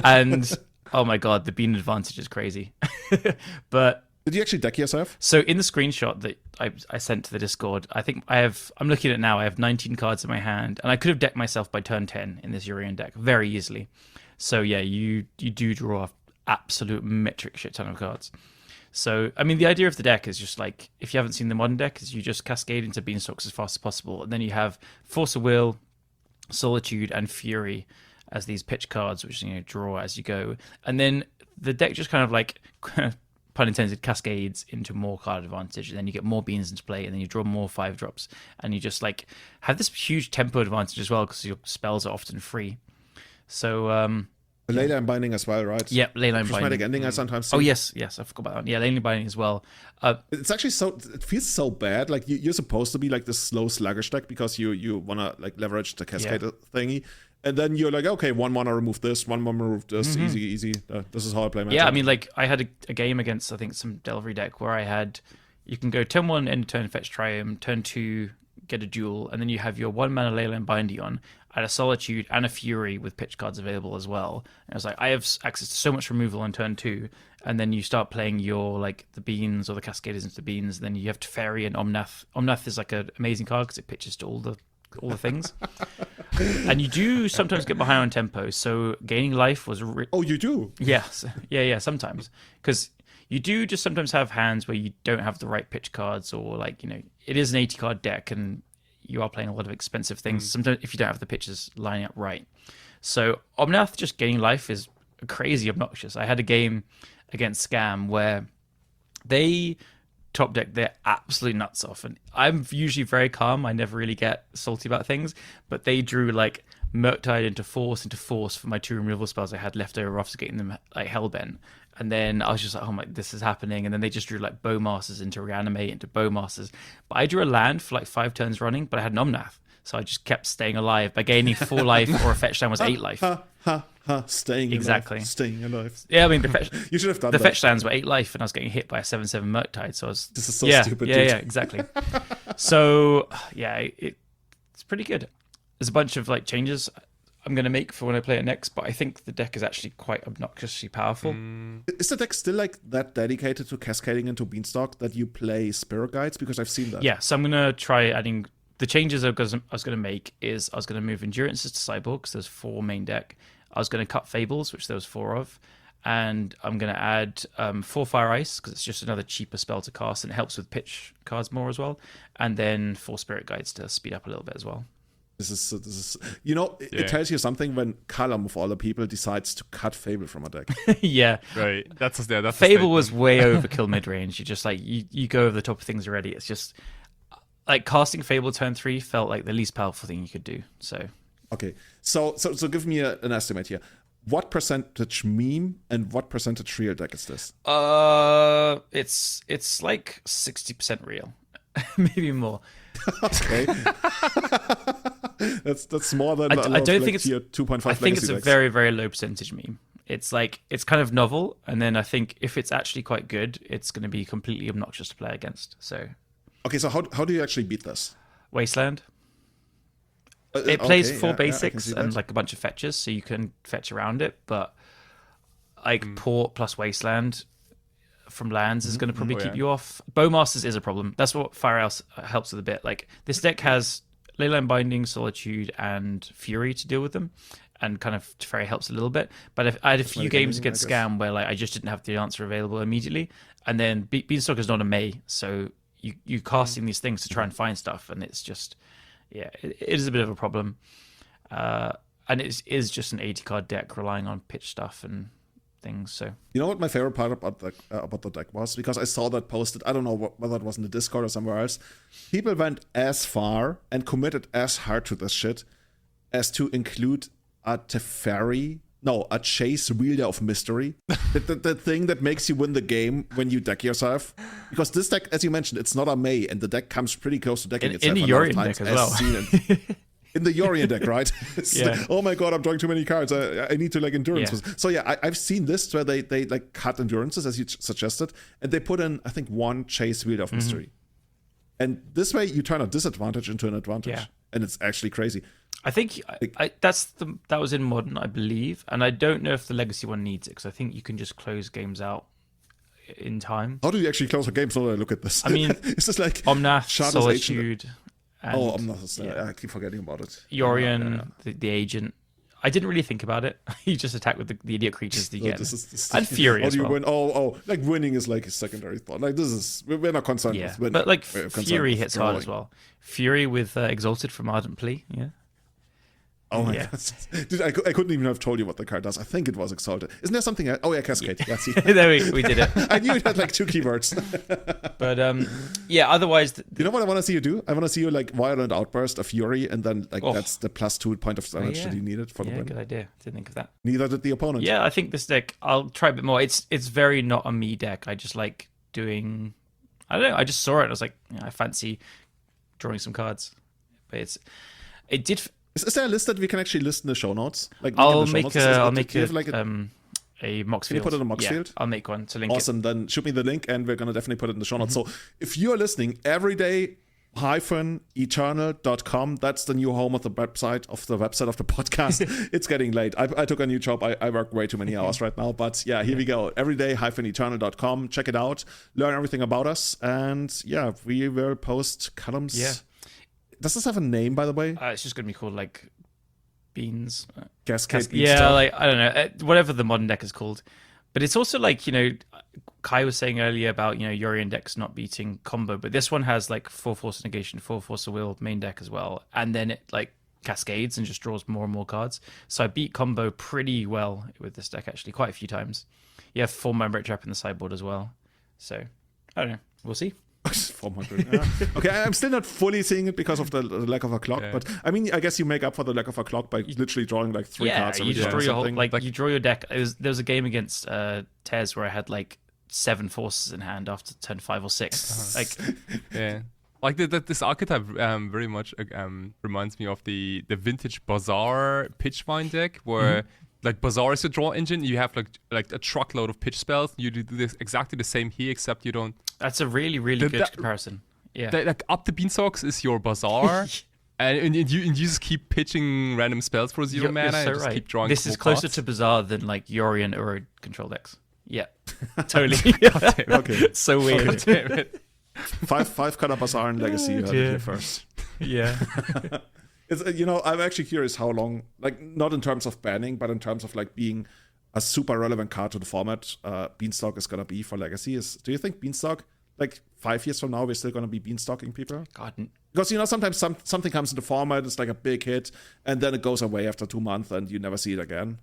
And oh my god, the bean advantage is crazy. But Did you actually deck yourself? So in the screenshot that I sent to the Discord, I think I'm looking at it now, I have 19 cards in my hand, and I could have decked myself by turn 10 in this Urian deck very easily. So yeah, you do draw absolute metric shit ton of cards. So, I mean, the idea of the deck is just like, if you haven't seen the modern deck, is you just cascade into Beanstalks as fast as possible, and then you have Force of Will, Solitude, and Fury as these pitch cards, which draw as you go. And then the deck just kind of like, pun intended, cascades into more card advantage, and then you get more beans into play, and then you draw more 5-drops, and you just like have this huge tempo advantage as well, because your spells are often free. So, Leyline Binding as well, right? Yep, Leyline Binding. Prismatic Ending I sometimes see. Oh, yes, I forgot about that. Yeah, Leyline Binding as well. It's actually it feels so bad. Like, you're supposed to be like this slow, sluggish deck because you want to like leverage the Cascade thingy. And then you're like, okay, 1-1, remove this, 1-1, remove this, easy. This is how I play my Yeah, I mean, like, I had a game against, I think, some Delvery deck where you can go turn 1, end turn, fetch Triumph, turn 2, get a duel, and then you have your 1-mana Leyline Binding on, add a Solitude and a Fury with pitch cards available as well. And I was like, I have access to so much removal on turn 2, and then you start playing your, like, the Beans or the Cascaders into the Beans, and then you have Teferi and Omnath. Omnath is, like, an amazing card because it pitches to all the things. And you do sometimes get behind on tempo, so gaining life was... Oh, you do? Yes. Yeah, sometimes. Because you do just sometimes have hands where you don't have the right pitch cards, or, like, it is an 80-card deck, and you are playing a lot of expensive things, sometimes if you don't have the pitches lining up right. So Omnath just gaining life is crazy obnoxious. I had a game against Scam where they top deck their absolute nuts off, and I'm usually very calm. I never really get salty about things, but they drew like Murktide into force for my 2 removal spells I had left over after getting them like Hellbent. And then I was just like, oh my, this is happening. And then they just drew like Bowmasters into Reanimate, into Bowmasters. But I drew a land for like 5 turns running, but I had an Omnath. So I just kept staying alive by gaining 4 life, or a fetch land was 8 life. Staying exactly. alive. Staying alive. Yeah, I mean, the fetch, you should have done the that. fetch lands were 8 life, and I was getting hit by a 7/7 Murktide. So I was... This is so stupid, dude. Yeah, exactly. So, yeah, it's pretty good. There's a bunch of like changes I'm going to make for when I play it next, but I think the deck is actually quite obnoxiously powerful. Is the deck still like that dedicated to cascading into Beanstalk that you play Spirit Guides? Because I've seen that. Yeah, so I'm going to try adding... The changes I was going to make is I was going to move Endurances to sideboard, because there's 4 main deck. I was going to cut Fables, which there was 4 of. And I'm going to add 4 Fire Ice, because it's just another cheaper spell to cast, and it helps with pitch cards more as well. And then 4 Spirit Guides to speed up a little bit as well. This is it tells you something when Callum, of all the people, decides to cut Fable from a deck. Yeah. Right. That's Fable was way overkill mid-range. You just like, you go over the top of things already. It's just... Like, casting Fable turn 3 felt like the least powerful thing you could do. So okay, so give me an estimate here. What percentage meme and what percentage real deck is this? It's like 60% real, maybe more. Okay, that's more than I don't think it's 2.5. I think it's a very, very low percentage meme. It's like, it's kind of novel, and then I think if it's actually quite good, it's going to be completely obnoxious to play against. So. Okay, so how do you actually beat this? Wasteland. It plays 4 I basics and like a bunch of fetches, so you can fetch around it, but like Port plus Wasteland from lands is going to probably keep you off. Bowmasters is a problem. That's what Fire House helps with a bit. Like, this deck has Leyline Binding, Solitude, and Fury to deal with them, and kind of Teferi helps a little bit. But if I had a few games against Scam where like I just didn't have the answer available immediately, and then Beanstalk is not a May, so you casting these things to try and find stuff, and it's just, yeah, it is a bit of a problem. And it is just an 80-card deck relying on pitch stuff and things. So, you know what my favorite part about the deck was? Because I saw that posted, I don't know whether it was in the Discord or somewhere else. People went as far and committed as hard to this shit as to include a Chase Wielder of Mystery. the thing that makes you win the game when you deck yourself. Because this deck, as you mentioned, it's not a May, and the deck comes pretty close to decking itself. In the Urian deck as well. In the Urian deck, right? Yeah. Oh my god, I'm drawing too many cards. I need to like endurance. Yeah. So yeah, I've seen this where they like cut endurances, as you suggested, and they put in, I think, 1 Chase Wielder of Mystery. And this way you turn a disadvantage into an advantage. Yeah. And it's actually crazy. I think that was in Modern, I believe, and I don't know if the Legacy one needs it, because I think you can just close games out in time. How do you actually close a game? So I look at this. I mean, it's just like Omnath, Shadow's Solitude. And, Omnath. I keep forgetting about it. Yorion, the agent. I didn't really think about it. You just attack with the idiot creatures that you get. And Fury as well. Win? Like winning is like a secondary thought. Like we're not concerned with winning. But like Fury hits hard as well. Fury with Exalted from Ardent Plea, yeah. Oh my god. Dude, I couldn't even have told you what the card does. I think it was Exalted. Isn't there something else? Oh yeah, Cascade. Yeah, see. There we did it. I knew it had like 2 keywords. But otherwise... You know what I want to see you do? I want to see you like Violent Outburst of Fury, and then like that's the +2 point of damage that you needed for the win. Good idea. Didn't think of that. Neither did the opponent. Yeah, I think this deck, I'll try a bit more. It's very not a me deck. I just like doing... I don't know, I just saw it and I was like, I fancy drawing some cards. But it did... Is there a list that we can actually list in the show notes? Like I'll make a Mox Can you put it in a Mox field? I'll make one to link awesome. Then shoot me the link, and we're gonna definitely put it in the show notes. So if you're listening, everyday-eternal.com. That's the new home of the website of the podcast. It's getting late. I took a new job. I work way too many hours right now. But yeah, here we go. Everyday-eternal.com. Check it out. Learn everything about us, and yeah, we will post Callum's. Yeah. Does this have a name, by the way? It's just going to be called, like, Beans. Cascade. Yeah, like, I don't know. Whatever the modern deck is called. But it's also, like, Kai was saying earlier about, Yorion decks not beating combo. But this one has, like, 4 Force Negation, 4 Force of Will main deck as well. And then it, like, cascades and just draws more and more cards. So I beat combo pretty well with this deck, actually, quite a few times. You have 4 Membrane Trap in the sideboard as well. So, I don't know. We'll see. 400. Yeah. Okay, I'm still not fully seeing it because of the lack of a clock, but I mean, I guess you make up for the lack of a clock by literally drawing like 3 cards. Yeah, you just draw your whole, you draw your deck. There was a game against Tez where I had like 7 forces in hand after turn 5 or 6. Like, yeah. Like this archetype very much reminds me of the vintage Bazaar Pitchvine deck where like Bazaar is your draw engine. You have like a truckload of pitch spells. You do this exactly the same here, except you don't. That's a really good comparison. Yeah, like up the Beanstalks is your Bazaar, and you just keep pitching random spells for 0 mana. You're so and just keep drawing. This is closer to Bazaar than like Yorion or control decks. Yeah, totally. Okay, so weird. Okay. 5 color Bazaar and Legacy. You heard it here first. Yeah. It's, I'm actually curious how long, like not in terms of banning, but in terms of like being a super relevant card to the format, Beanstalk is gonna be for Legacy. Do you think Beanstalk, like 5 years from now, we're still gonna be Beanstalking people? God. Because sometimes something comes in the format, it's like a big hit, and then it goes away after 2 months, and you never see it again.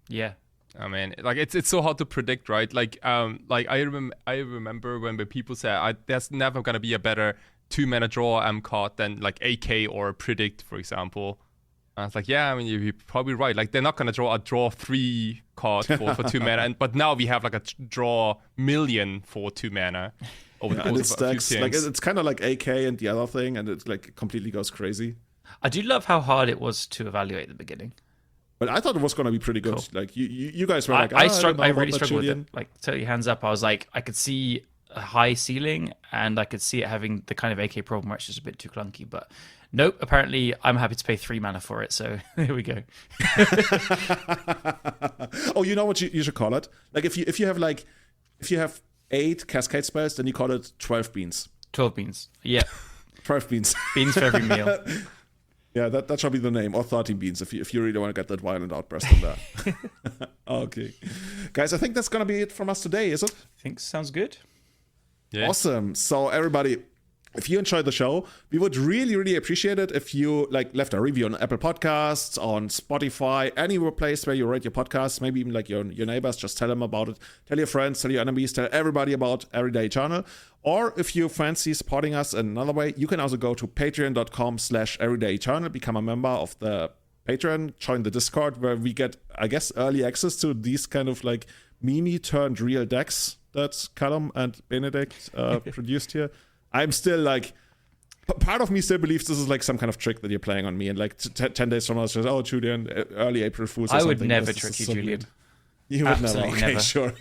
Yeah. I mean, like it's so hard to predict, right? Like I remember when people say there's never gonna be a better 2 mana draw card than like AK or Predict, for example. And it's like, yeah, I mean, you're probably right. Like they're not gonna draw 3 card for 2 mana, but now we have like a draw million for 2 mana. Over the course of a few like it's kind of like AK and the other thing, and it like completely goes crazy. I do love how hard it was to evaluate at the beginning. But I thought it was going to be pretty good. Cool. Like you guys were like, I really struggled with it. Like, tell you hands up, I was like, I could see a high ceiling, and I could see it having the kind of AK problem where it's just a bit too clunky. But nope, apparently I'm happy to pay 3 mana for it. So there we go. Oh, you know what you should call it? Like if you have 8 Cascade spells, then you call it 12 beans. 12 beans. Yeah. 12 beans. Beans for every meal. Yeah, that should be the name, or 13 beans if you really want to get that violent outburst on that. Okay. Guys, I think that's going to be it from us today, is it? I think sounds good. Yeah. Awesome. So everybody, if you enjoyed the show, we would really, really appreciate it if you left a review on Apple Podcasts, on Spotify, anywhere place where you rate your podcasts, maybe even like your neighbors, just tell them about it. Tell your friends, tell your enemies, tell everybody about Everyday Eternal. Or if you fancy supporting us in another way, you can also go to patreon.com/everydayeternal, become a member of the Patreon, join the Discord where we get, I guess, early access to these kind of like meme turned real decks that Callum and Benedict produced here. I'm still like, part of me still believes this is like some kind of trick that you're playing on me, and like 10 days from now it's just, oh, Julian, early April Fools or something. I would never trick you, Julian. Weird. You would never. Okay, never. Sure.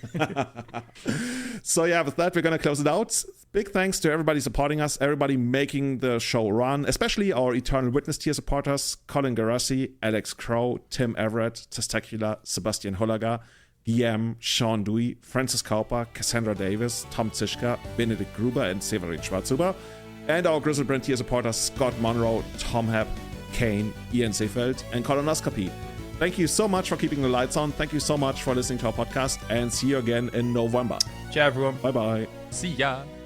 So yeah, with that, we're going to close it out. Big thanks to everybody supporting us, everybody making the show run, especially our Eternal Witness tier supporters, Colin Garassi, Alex Crow, Tim Everett, Testacular, Sebastian Hollager, DM, Sean Dewey, Francis Kauper, Cassandra Davis, Tom Zischka, Benedikt Gruber, and Severin Schwarzhuber. And our Grizzle Brand tier supporters Scott Monroe, Tom Hepp, Kane, Ian Seefeld, and Colonoscopy. Thank you so much for keeping the lights on. Thank you so much for listening to our podcast, and see you again in November. Ciao, everyone. Bye-bye. See ya.